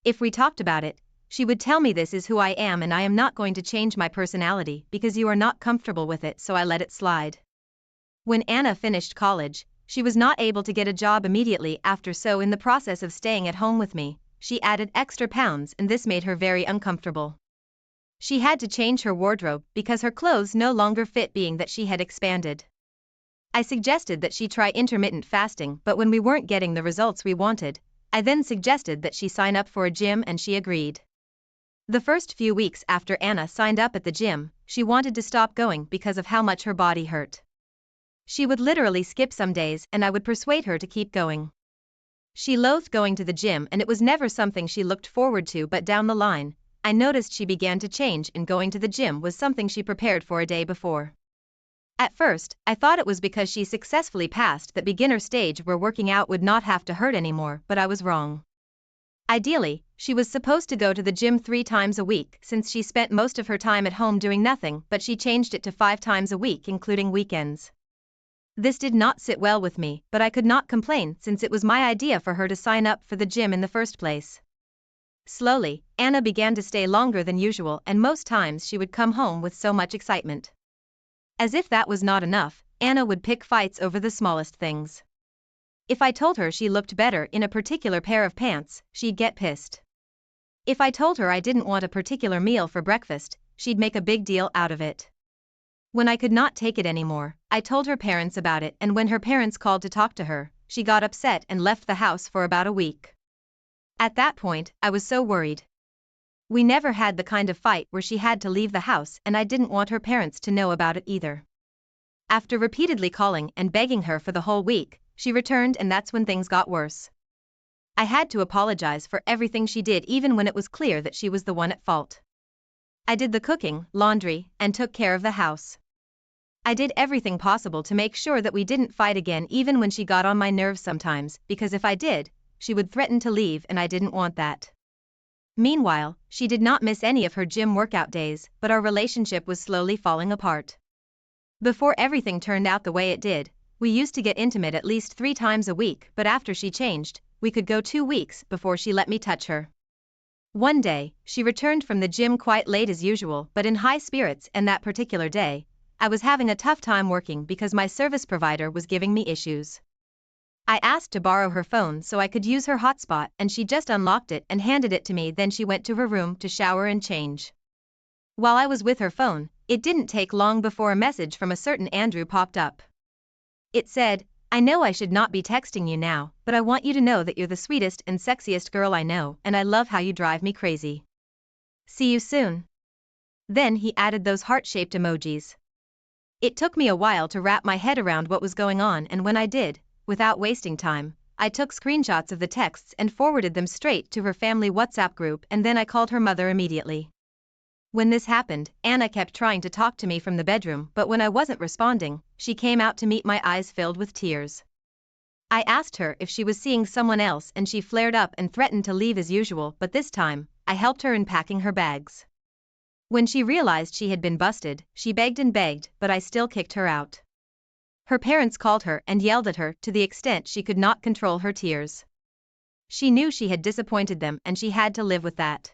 If we talked about it, she would tell me, "This is who I am and I am not going to change my personality because you are not comfortable with it," so I let it slide. When Anna finished college, she was not able to get a job immediately after, so in the process of staying at home with me, she added extra pounds, and this made her very uncomfortable. She had to change her wardrobe because her clothes no longer fit, being that she had expanded. I suggested that she try intermittent fasting, but when we weren't getting the results we wanted, I then suggested that she sign up for a gym, and she agreed. The first few weeks after Anna signed up at the gym, she wanted to stop going because of how much her body hurt. She would literally skip some days, and I would persuade her to keep going. She loathed going to the gym, and it was never something she looked forward to, but down the line, I noticed she began to change, and going to the gym was something she prepared for a day before. At first, I thought it was because she successfully passed that beginner stage where working out would not have to hurt anymore, but I was wrong. Ideally, she was supposed to go to the gym 3 times a week since she spent most of her time at home doing nothing, but she changed it to 5 times a week including weekends. This did not sit well with me, but I could not complain since it was my idea for her to sign up for the gym in the first place. Slowly, Anna began to stay longer than usual, and most times she would come home with so much excitement. As if that was not enough, Anna would pick fights over the smallest things. If I told her she looked better in a particular pair of pants, she'd get pissed. If I told her I didn't want a particular meal for breakfast, she'd make a big deal out of it. When I could not take it anymore, I told her parents about it, and when her parents called to talk to her, she got upset and left the house for about a week. At that point, I was so worried. We never had the kind of fight where she had to leave the house, and I didn't want her parents to know about it either. After repeatedly calling and begging her for the whole week, she returned, and that's when things got worse. I had to apologize for everything she did, even when it was clear that she was the one at fault. I did the cooking, laundry, and took care of the house. I did everything possible to make sure that we didn't fight again, even when she got on my nerves sometimes, because if I did, she would threaten to leave, and I didn't want that. Meanwhile, she did not miss any of her gym workout days, but our relationship was slowly falling apart. Before everything turned out the way it did, we used to get intimate at least 3 times a week, but after she changed, we could go 2 weeks before she let me touch her. One day, she returned from the gym quite late as usual, but in high spirits, and that particular day, I was having a tough time working because my service provider was giving me issues. I asked to borrow her phone so I could use her hotspot, and she just unlocked it and handed it to me. Then she went to her room to shower and change. While I was with her phone, it didn't take long before a message from a certain Andrew popped up. It said, "I know I should not be texting you now, but I want you to know that you're the sweetest and sexiest girl I know, and I love how you drive me crazy. See you soon." Then he added those heart-shaped emojis. It took me a while to wrap my head around what was going on, and when I did, without wasting time, I took screenshots of the texts and forwarded them straight to her family WhatsApp group, and then I called her mother immediately. When this happened, Anna kept trying to talk to me from the bedroom, but when I wasn't responding, she came out to meet my eyes filled with tears. I asked her if she was seeing someone else, and she flared up and threatened to leave as usual, but this time, I helped her in packing her bags. When she realized she had been busted, she begged and begged, but I still kicked her out. Her parents called her and yelled at her to the extent she could not control her tears. She knew she had disappointed them, and she had to live with that.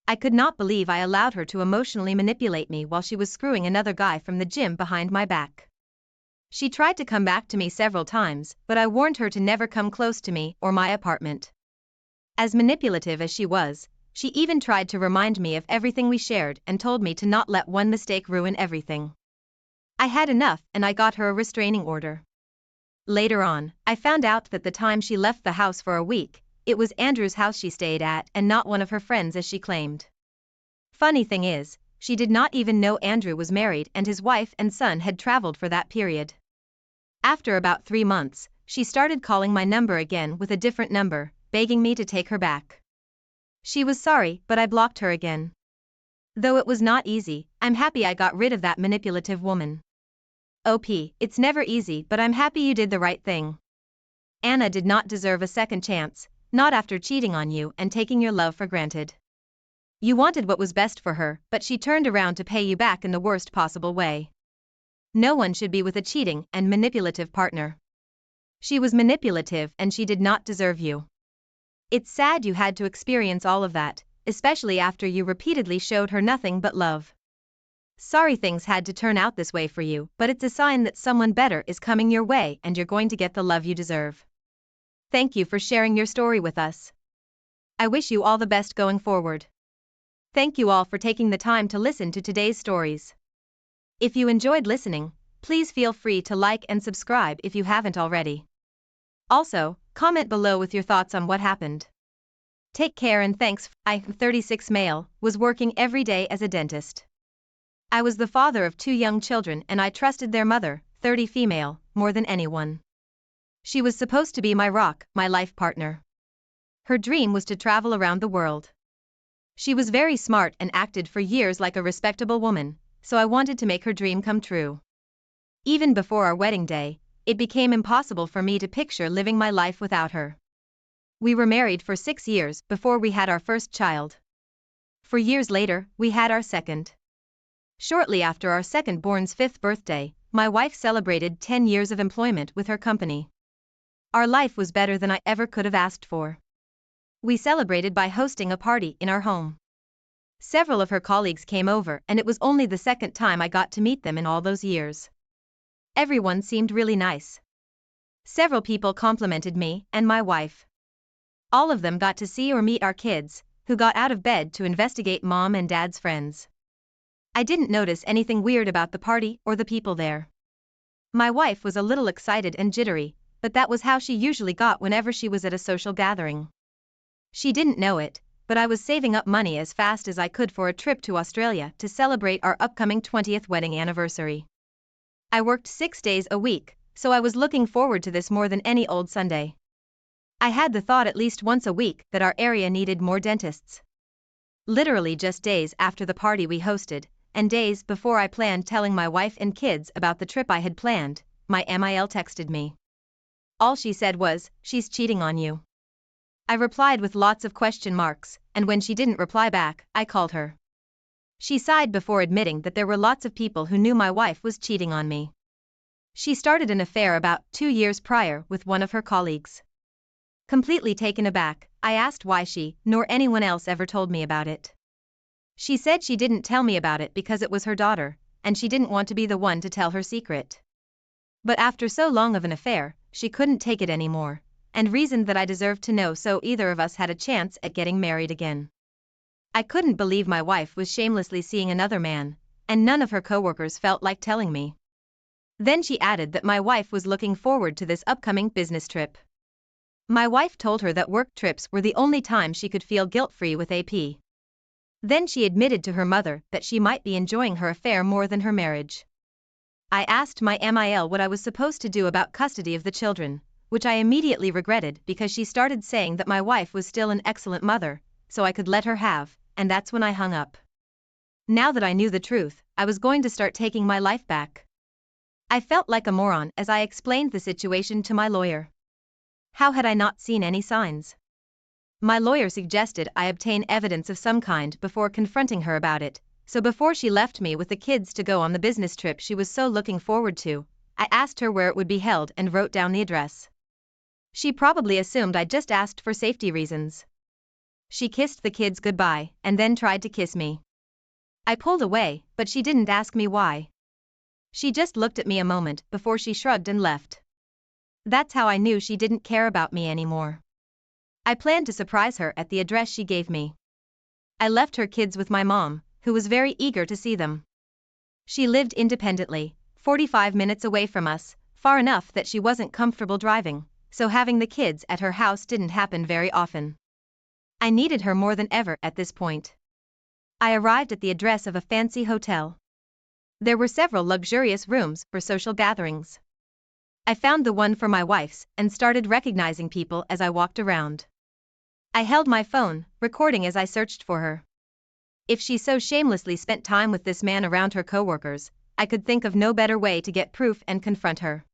I could not believe I allowed her to emotionally manipulate me while she was screwing another guy from the gym behind my back. She tried to come back to me several times, but I warned her to never come close to me or my apartment. As manipulative as she was, she even tried to remind me of everything we shared and told me to not let one mistake ruin everything. I had enough, and I got her a restraining order. Later on, I found out that the time she left the house for a week, it was Andrew's house she stayed at and not one of her friends as she claimed. Funny thing is, she did not even know Andrew was married, and his wife and son had traveled for that period. After about 3 months, she started calling my number again with a different number, begging me to take her back. She was sorry, but I blocked her again. Though it was not easy, I'm happy I got rid of that manipulative woman. OP, it's never easy, but I'm happy you did the right thing. Anna did not deserve a second chance, not after cheating on you and taking your love for granted. You wanted what was best for her, but she turned around to pay you back in the worst possible way. No one should be with a cheating and manipulative partner. She was manipulative and she did not deserve you. It's sad you had to experience all of that, especially after you repeatedly showed her nothing but love. Sorry things had to turn out this way for you, but it's a sign that someone better is coming your way and you're going to get the love you deserve. Thank you for sharing your story with us. I wish you all the best going forward. Thank you all for taking the time to listen to today's stories. If you enjoyed listening, please feel free to like and subscribe if you haven't already. Also, comment below with your thoughts on what happened. Take care and thanks. I, 36 male, was working every day as a dentist. I was the father of 2 young children and I trusted their mother, 30 female, more than anyone. She was supposed to be my rock, my life partner. Her dream was to travel around the world. She was very smart and acted for years like a respectable woman, so I wanted to make her dream come true. Even before our wedding day, it became impossible for me to picture living my life without her. We were married for 6 years before we had our first child. 4 years later, we had our second. Shortly after our second-born's 5th birthday, my wife celebrated 10 years of employment with her company. Our life was better than I ever could have asked for. We celebrated by hosting a party in our home. Several of her colleagues came over and it was only the second time I got to meet them in all those years. Everyone seemed really nice. Several people complimented me and my wife. All of them got to see or meet our kids, who got out of bed to investigate mom and dad's friends. I didn't notice anything weird about the party or the people there. My wife was a little excited and jittery, but that was how she usually got whenever she was at a social gathering. She didn't know it, but I was saving up money as fast as I could for a trip to Australia to celebrate our upcoming 20th wedding anniversary. I worked 6 days a week, so I was looking forward to this more than any old Sunday. I had the thought at least once a week that our area needed more dentists. Literally just days after the party we hosted, and days before I planned telling my wife and kids about the trip I had planned, my MIL texted me. All she said was, "She's cheating on you." I replied with lots of question marks, and when she didn't reply back, I called her. She sighed before admitting that there were lots of people who knew my wife was cheating on me. She started an affair about 2 years prior with one of her colleagues. Completely taken aback, I asked why she, nor anyone else ever told me about it. She said she didn't tell me about it because it was her daughter, and she didn't want to be the one to tell her secret. But after so long of an affair, she couldn't take it anymore, and reasoned that I deserved to know so either of us had a chance at getting married again. I couldn't believe my wife was shamelessly seeing another man, and none of her coworkers felt like telling me. Then she added that my wife was looking forward to this upcoming business trip. My wife told her that work trips were the only time she could feel guilt-free with AP. Then she admitted to her mother that she might be enjoying her affair more than her marriage. I asked my MIL what I was supposed to do about custody of the children, which I immediately regretted because she started saying that my wife was still an excellent mother, so I could let her have, and that's when I hung up. Now that I knew the truth, I was going to start taking my life back. I felt like a moron as I explained the situation to my lawyer. How had I not seen any signs? My lawyer suggested I obtain evidence of some kind before confronting her about it, so before she left me with the kids to go on the business trip she was so looking forward to, I asked her where it would be held and wrote down the address. She probably assumed I just asked for safety reasons. She kissed the kids goodbye and then tried to kiss me. I pulled away, but she didn't ask me why. She just looked at me a moment before she shrugged and left. That's how I knew she didn't care about me anymore. I planned to surprise her at the address she gave me. I left her kids with my mom, who was very eager to see them. She lived independently, 45 minutes away from us, far enough that she wasn't comfortable driving, so having the kids at her house didn't happen very often. I needed her more than ever at this point. I arrived at the address of a fancy hotel. There were several luxurious rooms for social gatherings. I found the one for my wife's and started recognizing people as I walked around. I held my phone, recording as I searched for her. If she so shamelessly spent time with this man around her coworkers, I could think of no better way to get proof and confront her.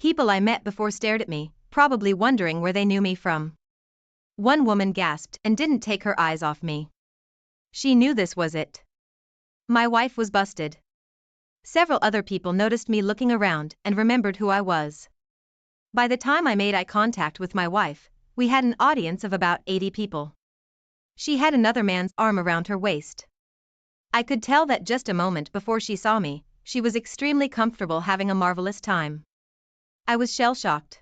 People I met before stared at me, probably wondering where they knew me from. One woman gasped and didn't take her eyes off me. She knew this was it. My wife was busted. Several other people noticed me looking around and remembered who I was. By the time I made eye contact with my wife, we had an audience of about 80 people. She had another man's arm around her waist. I could tell that just a moment before she saw me, she was extremely comfortable having a marvelous time. I was shell-shocked.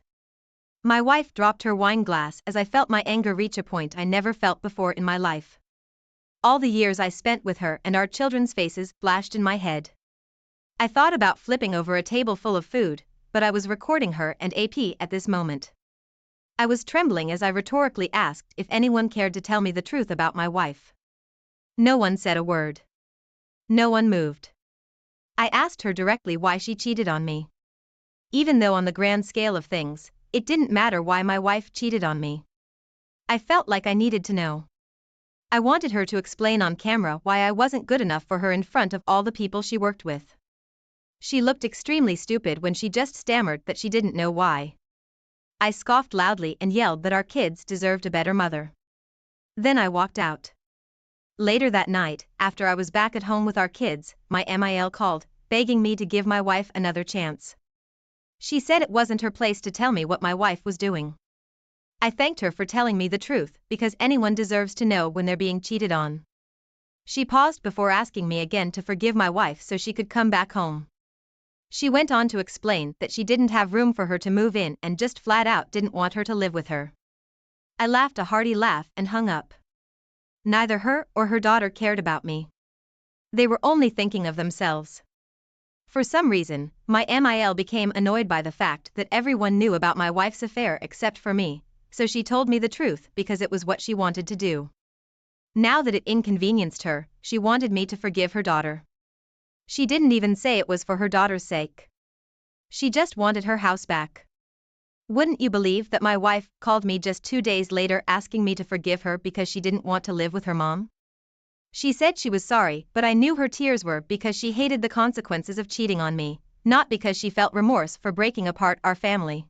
My wife dropped her wine glass as I felt my anger reach a point I never felt before in my life. All the years I spent with her and our children's faces flashed in my head. I thought about flipping over a table full of food, but I was recording her and AP at this moment. I was trembling as I rhetorically asked if anyone cared to tell me the truth about my wife. No one said a word. No one moved. I asked her directly why she cheated on me. Even though on the grand scale of things, it didn't matter why my wife cheated on me. I felt like I needed to know. I wanted her to explain on camera why I wasn't good enough for her in front of all the people she worked with. She looked extremely stupid when she just stammered that she didn't know why. I scoffed loudly and yelled that our kids deserved a better mother. Then I walked out. Later that night, after I was back at home with our kids, my MIL called, begging me to give my wife another chance. She said it wasn't her place to tell me what my wife was doing. I thanked her for telling me the truth, because anyone deserves to know when they're being cheated on. She paused before asking me again to forgive my wife so she could come back home. She went on to explain that she didn't have room for her to move in and just flat out didn't want her to live with her. I laughed a hearty laugh and hung up. Neither her or her daughter cared about me. They were only thinking of themselves. For some reason, my MIL became annoyed by the fact that everyone knew about my wife's affair except for me, so she told me the truth because it was what she wanted to do. Now that it inconvenienced her, she wanted me to forgive her daughter. She didn't even say it was for her daughter's sake. She just wanted her house back. Wouldn't you believe that my wife called me just 2 days later asking me to forgive her because she didn't want to live with her mom? She said she was sorry, but I knew her tears were because she hated the consequences of cheating on me, not because she felt remorse for breaking apart our family.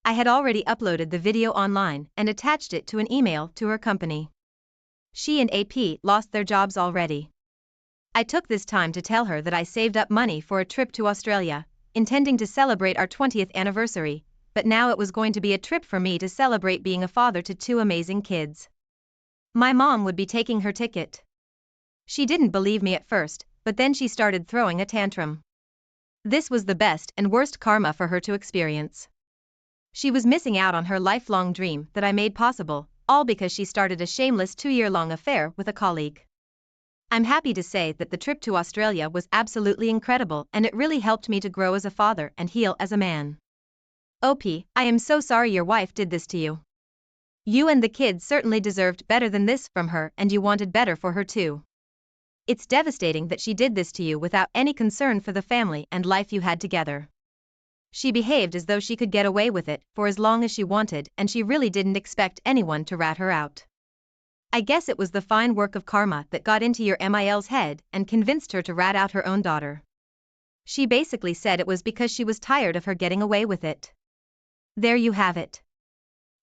I had already uploaded the video online and attached it to an email to her company. She and AP lost their jobs already. I took this time to tell her that I saved up money for a trip to Australia, intending to celebrate our 20th anniversary, but now it was going to be a trip for me to celebrate being a father to 2 amazing kids. My mom would be taking her ticket. She didn't believe me at first, but then she started throwing a tantrum. This was the best and worst karma for her to experience. She was missing out on her lifelong dream that I made possible, all because she started a shameless 2-year-long affair with a colleague. I'm happy to say that the trip to Australia was absolutely incredible and it really helped me to grow as a father and heal as a man. OP, I am so sorry your wife did this to you. You and the kids certainly deserved better than this from her and you wanted better for her too. It's devastating that she did this to you without any concern for the family and life you had together. She behaved as though she could get away with it for as long as she wanted and she really didn't expect anyone to rat her out. I guess it was the fine work of karma that got into your MIL's head and convinced her to rat out her own daughter. She basically said it was because she was tired of her getting away with it. There you have it.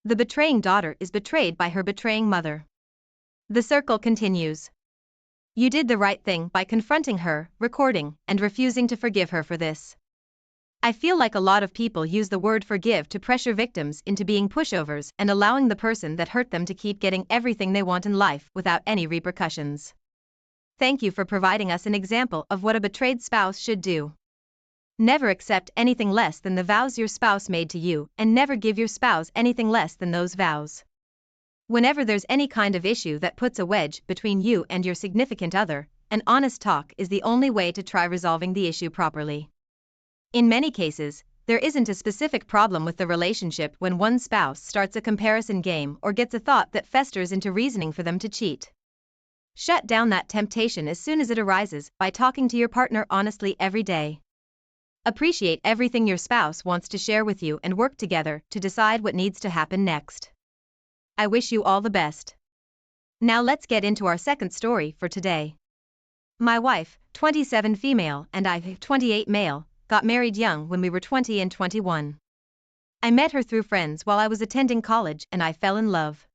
The betraying daughter is betrayed by her betraying mother. The circle continues. You did the right thing by confronting her, recording, and refusing to forgive her for this. I feel like a lot of people use the word forgive to pressure victims into being pushovers and allowing the person that hurt them to keep getting everything they want in life without any repercussions. Thank you for providing us an example of what a betrayed spouse should do. Never accept anything less than the vows your spouse made to you, and never give your spouse anything less than those vows. Whenever there's any kind of issue that puts a wedge between you and your significant other, an honest talk is the only way to try resolving the issue properly. In many cases, there isn't a specific problem with the relationship when one spouse starts a comparison game or gets a thought that festers into reasoning for them to cheat. Shut down that temptation as soon as it arises by talking to your partner honestly every day. Appreciate everything your spouse wants to share with you and work together to decide what needs to happen next. I wish you all the best. Now let's get into our second story for today. My wife, 27 female, and I, 28 male, got married young when we were 20 and 21. I met her through friends while I was attending college and I fell in love.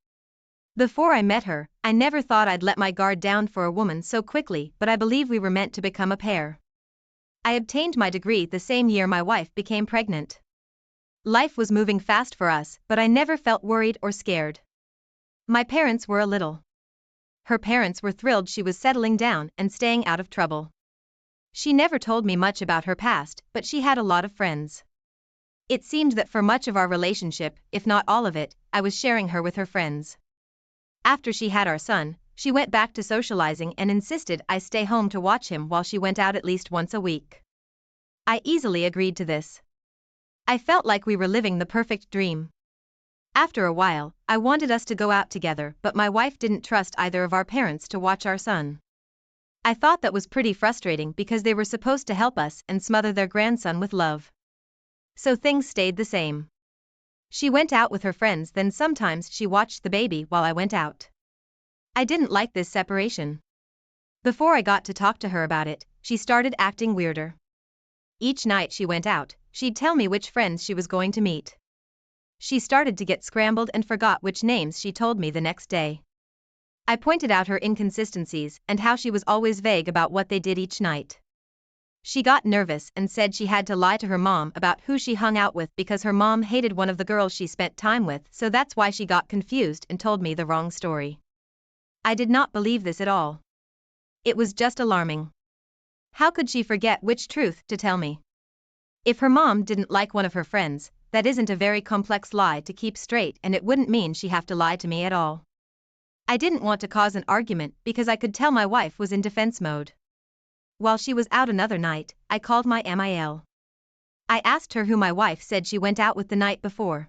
Before I met her, I never thought I'd let my guard down for a woman so quickly, but I believe we were meant to become a pair. I obtained my degree the same year my wife became pregnant. Life was moving fast for us, but I never felt worried or scared. My parents were a little. Her parents were thrilled she was settling down and staying out of trouble. She never told me much about her past, but she had a lot of friends. It seemed that for much of our relationship, if not all of it, I was sharing her with her friends. After she had our son, she went back to socializing and insisted I stay home to watch him while she went out at least once a week. I easily agreed to this. I felt like we were living the perfect dream. After a while, I wanted us to go out together, but my wife didn't trust either of our parents to watch our son. I thought that was pretty frustrating because they were supposed to help us and smother their grandson with love. So things stayed the same. She went out with her friends, then sometimes she watched the baby while I went out. I didn't like this separation. Before I got to talk to her about it, she started acting weirder. Each night she went out, she'd tell me which friends she was going to meet. She started to get scrambled and forgot which names she told me the next day. I pointed out her inconsistencies and how she was always vague about what they did each night. She got nervous and said she had to lie to her mom about who she hung out with because her mom hated one of the girls she spent time with, so that's why she got confused and told me the wrong story. I did not believe this at all. It was just alarming. How could she forget which truth to tell me? If her mom didn't like one of her friends, that isn't a very complex lie to keep straight, and it wouldn't mean she have to lie to me at all. I didn't want to cause an argument because I could tell my wife was in defense mode. While she was out another night, I called my MIL. I asked her who my wife said she went out with the night before.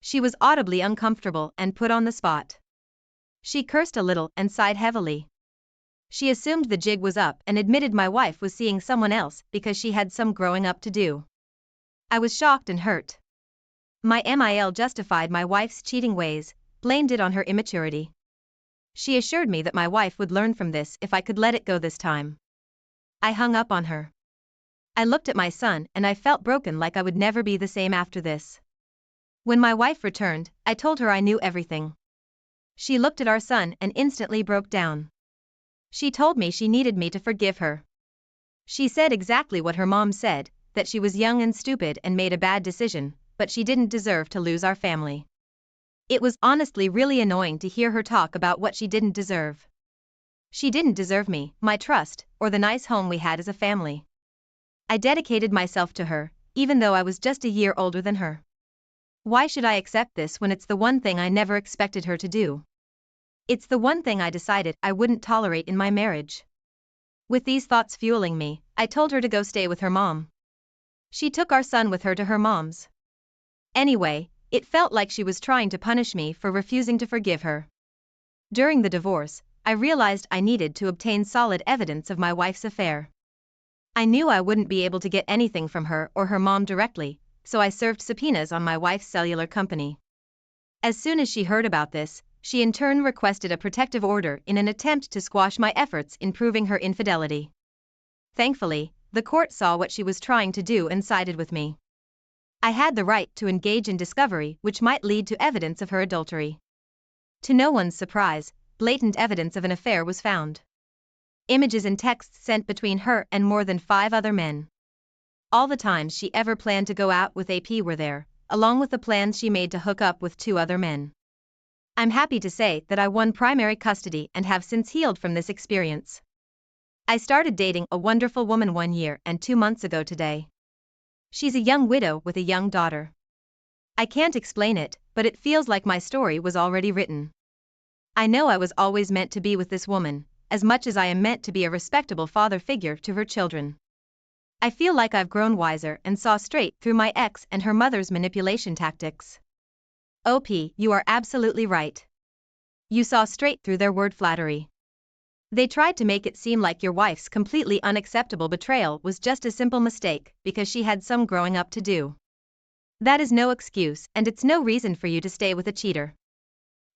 She was audibly uncomfortable and put on the spot. She cursed a little and sighed heavily. She assumed the jig was up and admitted my wife was seeing someone else because she had some growing up to do. I was shocked and hurt. My MIL justified my wife's cheating ways, blamed it on her immaturity. She assured me that my wife would learn from this if I could let it go this time. I hung up on her. I looked at my son and I felt broken, like I would never be the same after this. When my wife returned, I told her I knew everything. She looked at our son and instantly broke down. She told me she needed me to forgive her. She said exactly what her mom said, that she was young and stupid and made a bad decision, but she didn't deserve to lose our family. It was honestly really annoying to hear her talk about what she didn't deserve. She didn't deserve me, my trust, or the nice home we had as a family. I dedicated myself to her, even though I was just a year older than her. Why should I accept this when it's the one thing I never expected her to do? It's the one thing I decided I wouldn't tolerate in my marriage. With these thoughts fueling me, I told her to go stay with her mom. She took our son with her to her mom's. Anyway, it felt like she was trying to punish me for refusing to forgive her. During the divorce, I realized I needed to obtain solid evidence of my wife's affair. I knew I wouldn't be able to get anything from her or her mom directly, so I served subpoenas on my wife's cellular company. As soon as she heard about this, she in turn requested a protective order in an attempt to squash my efforts in proving her infidelity. Thankfully, the court saw what she was trying to do and sided with me. I had the right to engage in discovery which might lead to evidence of her adultery. To no one's surprise, blatant evidence of an affair was found. Images and texts sent between her and more than 5 other men. All the times she ever planned to go out with AP were there, along with the plans she made to hook up with 2 other men. I'm happy to say that I won primary custody and have since healed from this experience. I started dating a wonderful woman 1 year and 2 months ago today. She's a young widow with a young daughter. I can't explain it, but it feels like my story was already written. I know I was always meant to be with this woman, as much as I am meant to be a respectable father figure to her children. I feel like I've grown wiser and saw straight through my ex and her mother's manipulation tactics. OP, you are absolutely right. You saw straight through their word flattery. They tried to make it seem like your wife's completely unacceptable betrayal was just a simple mistake because she had some growing up to do. That is no excuse, and it's no reason for you to stay with a cheater.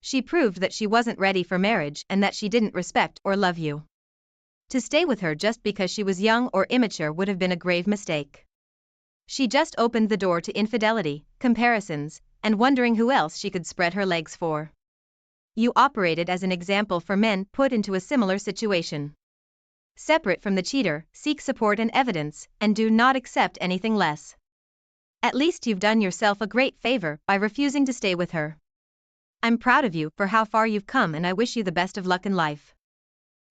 She proved that she wasn't ready for marriage and that she didn't respect or love you. To stay with her just because she was young or immature would have been a grave mistake. She just opened the door to infidelity, comparisons, and wondering who else she could spread her legs for. You operated as an example for men put into a similar situation. Separate from the cheater, seek support and evidence, and do not accept anything less. At least you've done yourself a great favor by refusing to stay with her. I'm proud of you for how far you've come, and I wish you the best of luck in life.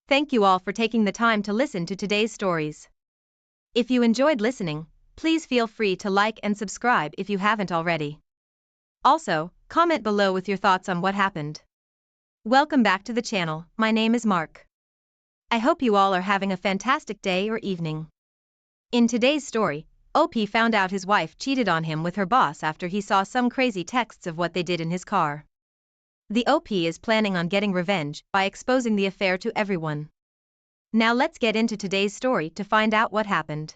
Thank you all for taking the time to listen to today's stories. If you enjoyed listening, please feel free to like and subscribe if you haven't already. Also, comment below with your thoughts on what happened. Welcome back to the channel. My name is Mark. I hope you all are having a fantastic day or evening. In today's story, OP found out his wife cheated on him with her boss after he saw some crazy texts of what they did in his car. The OP is planning on getting revenge by exposing the affair to everyone. Now let's get into today's story to find out what happened.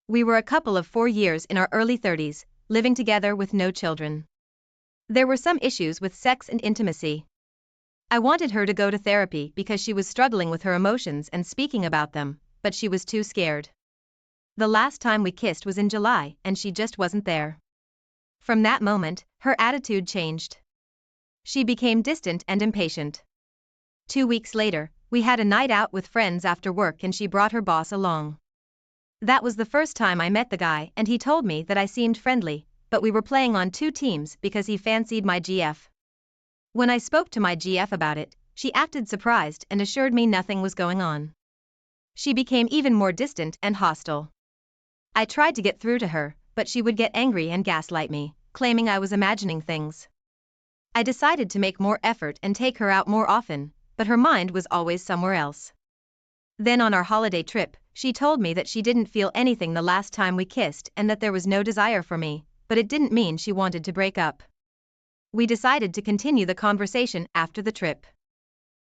We were a couple of 4 years in our early 30s, living together with no children. There were some issues with sex and intimacy. I wanted her to go to therapy because she was struggling with her emotions and speaking about them, but she was too scared. The last time we kissed was in July, and she just wasn't there. From that moment, her attitude changed. She became distant and impatient. 2 weeks later, we had a night out with friends after work and she brought her boss along. That was the first time I met the guy, and he told me that I seemed friendly, but we were playing on 2 teams because he fancied my GF. When I spoke to my GF about it, she acted surprised and assured me nothing was going on. She became even more distant and hostile. I tried to get through to her, but she would get angry and gaslight me, claiming I was imagining things. I decided to make more effort and take her out more often, but her mind was always somewhere else. Then on our holiday trip, she told me that she didn't feel anything the last time we kissed and that there was no desire for me, but it didn't mean she wanted to break up. We decided to continue the conversation after the trip.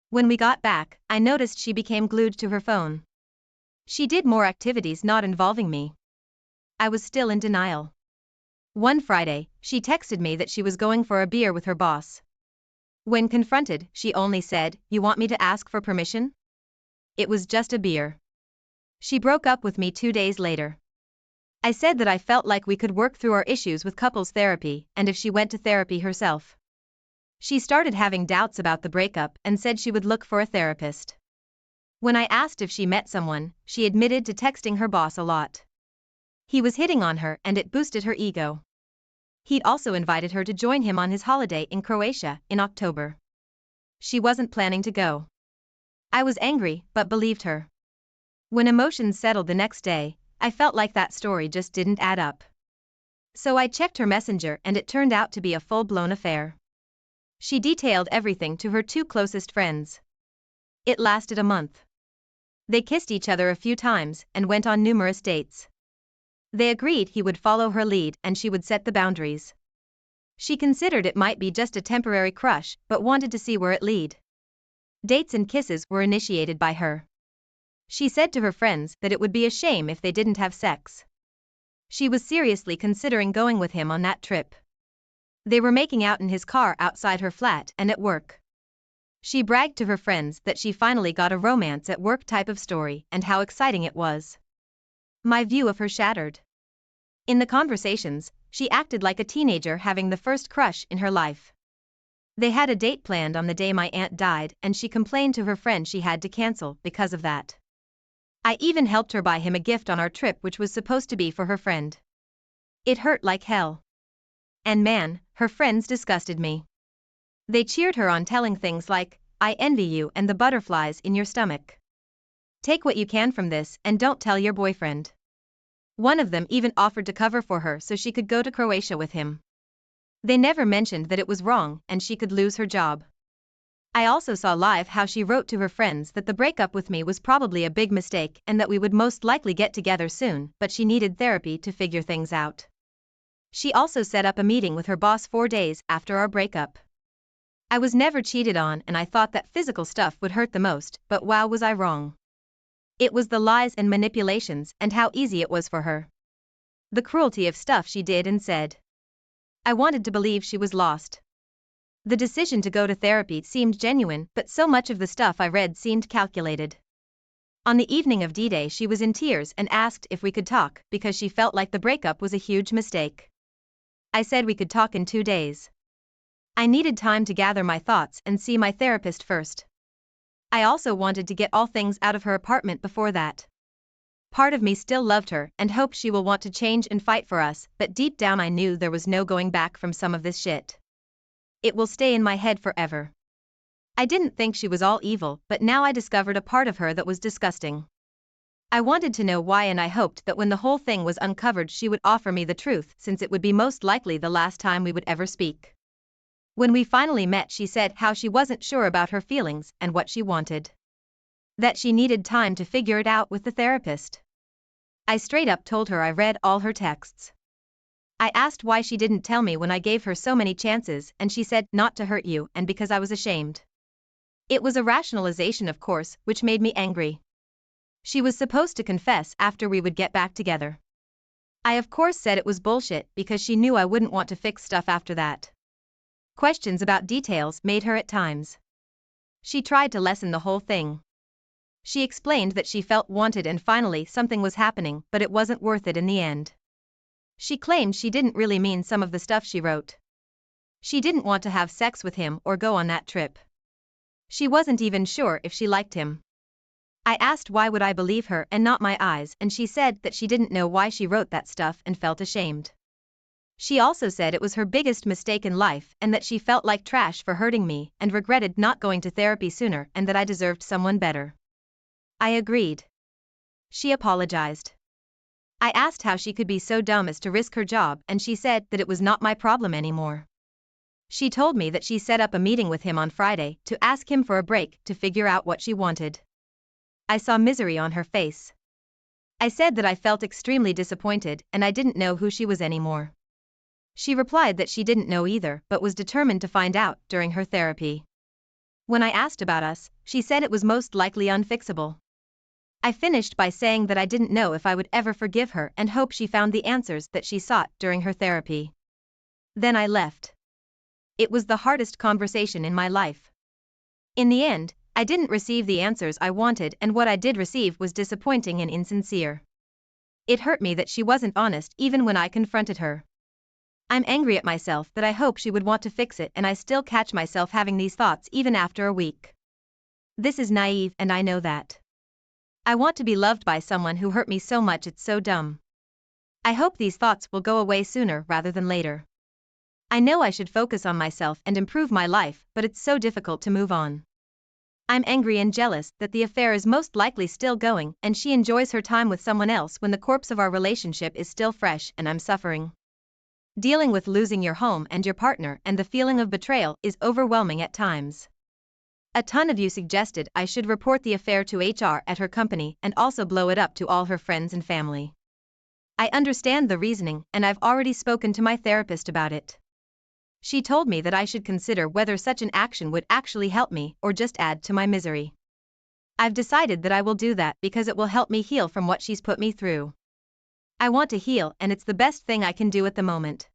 When we got back, I noticed she became glued to her phone. She did more activities not involving me. I was still in denial. One Friday, she texted me that she was going for a beer with her boss. When confronted, she only said, "You want me to ask for permission?" It was just a beer. She broke up with me 2 days later. I said that I felt like we could work through our issues with couples therapy, and if she went to therapy herself. She started having doubts about the breakup and said she would look for a therapist. When I asked if she met someone, she admitted to texting her boss a lot. He was hitting on her and it boosted her ego. He'd also invited her to join him on his holiday in Croatia in October. She wasn't planning to go. I was angry, but believed her. When emotions settled the next day, I felt like that story just didn't add up. So I checked her messenger and it turned out to be a full-blown affair. She detailed everything to her 2 closest friends. It lasted a month. They kissed each other a few times and went on numerous dates. They agreed he would follow her lead and she would set the boundaries. She considered it might be just a temporary crush but wanted to see where it led. Dates and kisses were initiated by her. She said to her friends that it would be a shame if they didn't have sex. She was seriously considering going with him on that trip. They were making out in his car outside her flat and at work. She bragged to her friends that she finally got a romance at work type of story and how exciting it was. My view of her shattered. In the conversations, she acted like a teenager having the first crush in her life. They had a date planned on the day my aunt died and she complained to her friend she had to cancel because of that. I even helped her buy him a gift on our trip which was supposed to be for her friend. It hurt like hell. And man, her friends disgusted me. They cheered her on, telling things like, "I envy you and the butterflies in your stomach. Take what you can from this and don't tell your boyfriend." One of them even offered to cover for her so she could go to Croatia with him. They never mentioned that it was wrong and she could lose her job. I also saw live how she wrote to her friends that the breakup with me was probably a big mistake and that we would most likely get together soon, but she needed therapy to figure things out. She also set up a meeting with her boss 4 days after our breakup. I was never cheated on and I thought that physical stuff would hurt the most, but wow, was I wrong. It was the lies and manipulations and how easy it was for her. The cruelty of stuff she did and said. I wanted to believe she was lost. The decision to go to therapy seemed genuine, but so much of the stuff I read seemed calculated. On the evening of D-Day she was in tears and asked if we could talk because she felt like the breakup was a huge mistake. I said we could talk in 2 days. I needed time to gather my thoughts and see my therapist first. I also wanted to get all things out of her apartment before that. Part of me still loved her and hoped she will want to change and fight for us, but deep down I knew there was no going back from some of this shit. It will stay in my head forever. I didn't think she was all evil, but now I discovered a part of her that was disgusting. I wanted to know why, and I hoped that when the whole thing was uncovered she would offer me the truth, since it would be most likely the last time we would ever speak. When we finally met, she said how she wasn't sure about her feelings and what she wanted. That she needed time to figure it out with the therapist. I straight up told her I read all her texts. I asked why she didn't tell me when I gave her so many chances, and she said, not to hurt you and because I was ashamed. It was a rationalization, of course, which made me angry. She was supposed to confess after we would get back together. I of course said it was bullshit because she knew I wouldn't want to fix stuff after that. Questions about details made her at times. She tried to lessen the whole thing. She explained that she felt wanted and finally something was happening, but it wasn't worth it in the end. She claimed she didn't really mean some of the stuff she wrote. She didn't want to have sex with him or go on that trip. She wasn't even sure if she liked him. I asked why would I believe her and not my eyes, and she said that she didn't know why she wrote that stuff and felt ashamed. She also said it was her biggest mistake in life and that she felt like trash for hurting me and regretted not going to therapy sooner and that I deserved someone better. I agreed. She apologized. I asked how she could be so dumb as to risk her job, and she said that it was not my problem anymore. She told me that she set up a meeting with him on Friday to ask him for a break to figure out what she wanted. I saw misery on her face. I said that I felt extremely disappointed and I didn't know who she was anymore. She replied that she didn't know either, but was determined to find out during her therapy. When I asked about us, she said it was most likely unfixable. I finished by saying that I didn't know if I would ever forgive her and hope she found the answers that she sought during her therapy. Then I left. It was the hardest conversation in my life. In the end, I didn't receive the answers I wanted, and what I did receive was disappointing and insincere. It hurt me that she wasn't honest even when I confronted her. I'm angry at myself that I hope she would want to fix it, and I still catch myself having these thoughts even after a week. This is naive and I know that. I want to be loved by someone who hurt me so much it's so dumb. I hope these thoughts will go away sooner rather than later. I know I should focus on myself and improve my life, but it's so difficult to move on. I'm angry and jealous that the affair is most likely still going and she enjoys her time with someone else when the corpse of our relationship is still fresh and I'm suffering. Dealing with losing your home and your partner and the feeling of betrayal is overwhelming at times. A ton of you suggested I should report the affair to HR at her company and also blow it up to all her friends and family. I understand the reasoning and I've already spoken to my therapist about it. She told me that I should consider whether such an action would actually help me or just add to my misery. I've decided that I will do that because it will help me heal from what she's put me through. I want to heal and it's the best thing I can do at the moment.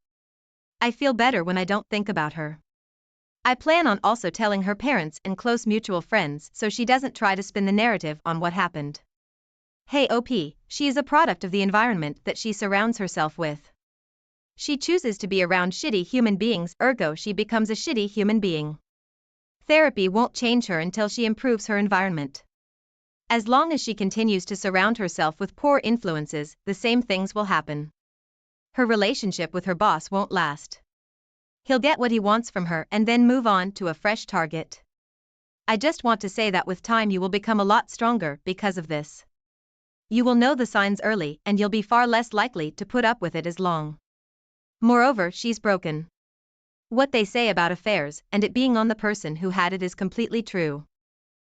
I feel better when I don't think about her. I plan on also telling her parents and close mutual friends so she doesn't try to spin the narrative on what happened. Hey OP, she is a product of the environment that she surrounds herself with. She chooses to be around shitty human beings, ergo she becomes a shitty human being. Therapy won't change her until she improves her environment. As long as she continues to surround herself with poor influences, the same things will happen. Her relationship with her boss won't last. He'll get what he wants from her and then move on to a fresh target. I just want to say that with time you will become a lot stronger because of this. You will know the signs early and you'll be far less likely to put up with it as long. Moreover, she's broken. What they say about affairs and it being on the person who had it is completely true.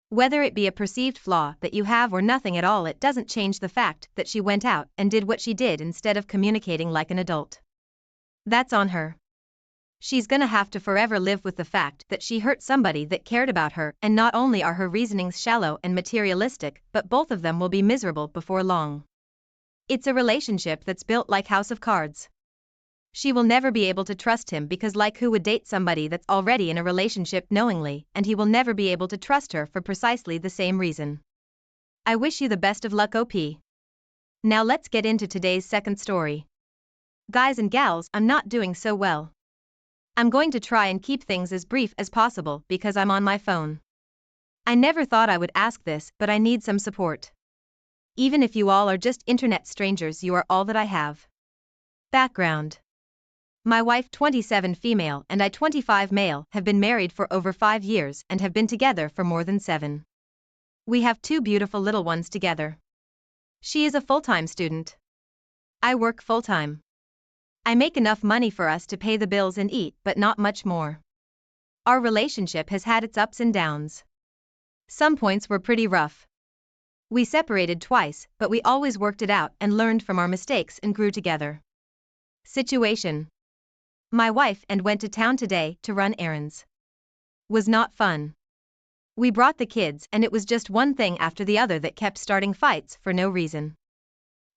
Whether it be a perceived flaw that you have or nothing at all, it doesn't change the fact that she went out and did what she did instead of communicating like an adult. That's on her. She's gonna have to forever live with the fact that she hurt somebody that cared about her, and not only are her reasonings shallow and materialistic, but both of them will be miserable before long. It's a relationship that's built like house of cards. She will never be able to trust him because like who would date somebody that's already in a relationship knowingly, and he will never be able to trust her for precisely the same reason. I wish you the best of luck OP. Now let's get into today's second story. Guys and gals, I'm not doing so well. I'm going to try and keep things as brief as possible because I'm on my phone. I never thought I would ask this, but I need some support. Even if you all are just internet strangers, you are all that I have. Background. My wife, 27 female, and I, 25 male, have been married for over 5 years and have been together for more than 7. We have 2 beautiful little ones together. She is a full-time student. I work full-time. I make enough money for us to pay the bills and eat, but not much more. Our relationship has had its ups and downs. Some points were pretty rough. We separated twice, but we always worked it out and learned from our mistakes and grew together. Situation. My wife and went to town today to run errands. Was not fun. We brought the kids and it was just one thing after the other that kept starting fights for no reason.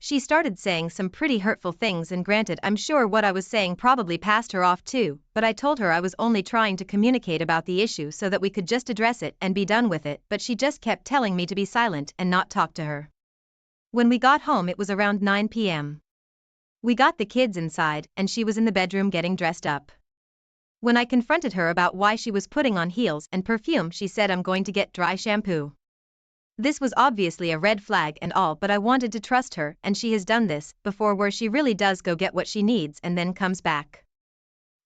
She started saying some pretty hurtful things, and granted, I'm sure what I was saying probably passed her off too, but I told her I was only trying to communicate about the issue so that we could just address it and be done with it, but she just kept telling me to be silent and not talk to her. When we got home it was around 9 p.m. We got the kids inside and she was in the bedroom getting dressed up. When I confronted her about why she was putting on heels and perfume, she said, I'm going to get dry shampoo. This was obviously a red flag and all, but I wanted to trust her, and she has done this before where she really does go get what she needs and then comes back.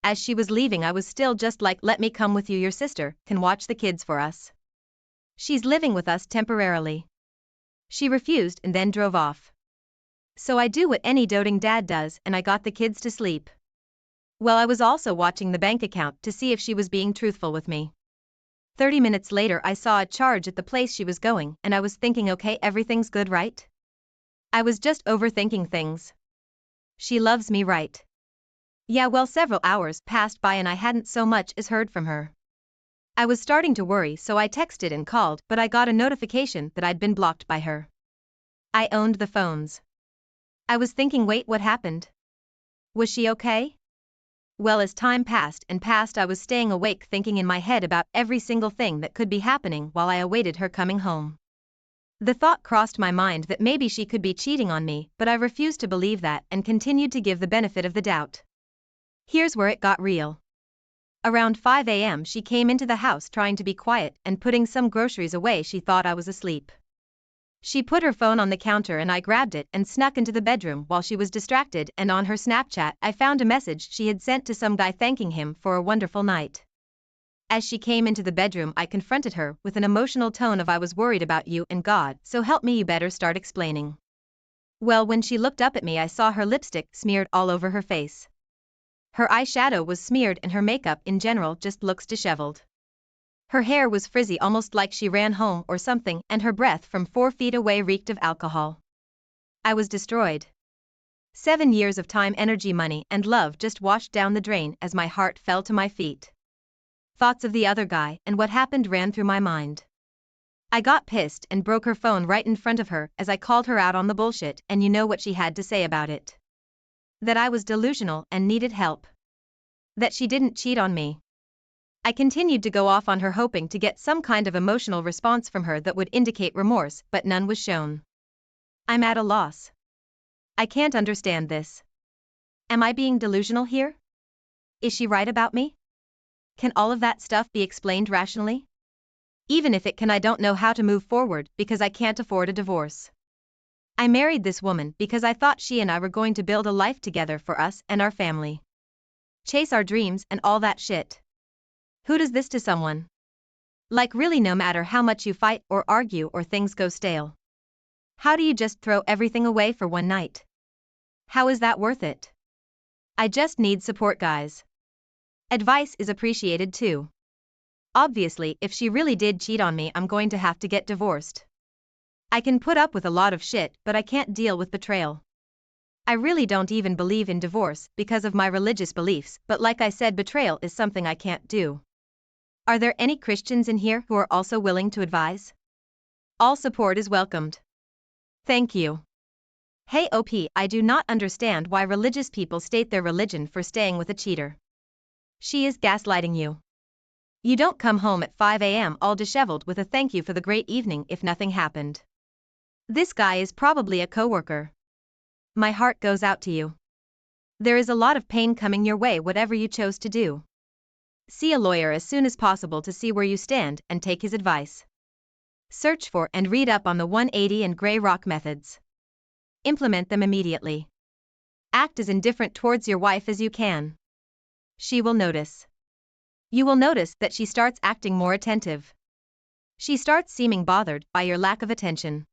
As she was leaving I was still just like, let me come with you, your sister can watch the kids for us. She's living with us temporarily. She refused and then drove off. So I do what any doting dad does and I got the kids to sleep. Well, I was also watching the bank account to see if she was being truthful with me. 30 minutes later I saw a charge at the place she was going and I was thinking, okay, everything's good, right? I was just overthinking things. She loves me, right? Yeah, well, several hours passed by and I hadn't so much as heard from her. I was starting to worry, so I texted and called, but I got a notification that I'd been blocked by her. I owned the phones. I was thinking, wait, what happened? Was she okay? Well, as time passed and passed, I was staying awake thinking in my head about every single thing that could be happening while I awaited her coming home. The thought crossed my mind that maybe she could be cheating on me, but I refused to believe that and continued to give the benefit of the doubt. Here's where it got real. Around 5 a.m. she came into the house trying to be quiet and putting some groceries away. She thought I was asleep. She put her phone on the counter and I grabbed it and snuck into the bedroom while she was distracted, and on her Snapchat I found a message she had sent to some guy thanking him for a wonderful night. As she came into the bedroom I confronted her with an emotional tone of, I was worried about you and God, so help me, you better start explaining. Well, when she looked up at me I saw her lipstick smeared all over her face. Her eyeshadow was smeared and her makeup in general just looks disheveled. Her hair was frizzy, almost like she ran home or something, and her breath from 4 feet away reeked of alcohol. I was destroyed. 7 years of time, energy, money, and love just washed down the drain as my heart fell to my feet. Thoughts of the other guy and what happened ran through my mind. I got pissed and broke her phone right in front of her as I called her out on the bullshit, and you know what she had to say about it? That I was delusional and needed help. That she didn't cheat on me. I continued to go off on her, hoping to get some kind of emotional response from her that would indicate remorse, but none was shown. I'm at a loss. I can't understand this. Am I being delusional here? Is she right about me? Can all of that stuff be explained rationally? Even if it can, I don't know how to move forward because I can't afford a divorce. I married this woman because I thought she and I were going to build a life together for us and our family. Chase our dreams and all that shit. Who does this to someone? Like, really, no matter how much you fight or argue or things go stale. How do you just throw everything away for one night? How is that worth it? I just need support, guys. Advice is appreciated too. Obviously, if she really did cheat on me, I'm going to have to get divorced. I can put up with a lot of shit, but I can't deal with betrayal. I really don't even believe in divorce because of my religious beliefs, but like I said, betrayal is something I can't do. Are there any Christians in here who are also willing to advise? All support is welcomed. Thank you. Hey OP, I do not understand why religious people state their religion for staying with a cheater. She is gaslighting you. You don't come home at 5 a.m. all disheveled with a thank you for the great evening if nothing happened. This guy is probably a coworker. My heart goes out to you. There is a lot of pain coming your way, whatever you chose to do. See a lawyer as soon as possible to see where you stand and take his advice. Search for and read up on the 180 and gray rock methods. Implement them immediately. Act as indifferent towards your wife as you can. She will notice. You will notice that she starts acting more attentive. She starts seeming bothered by your lack of attention.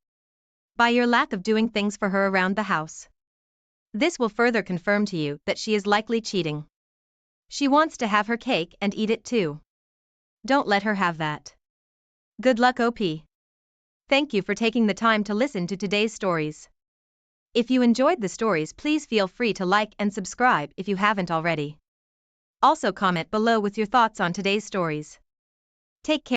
By your lack of doing things for her around the house. This will further confirm to you that she is likely cheating. She wants to have her cake and eat it too. Don't let her have that. Good luck, OP. Thank you for taking the time to listen to today's stories. If you enjoyed the stories, please feel free to like and subscribe if you haven't already. Also comment below with your thoughts on today's stories. Take care.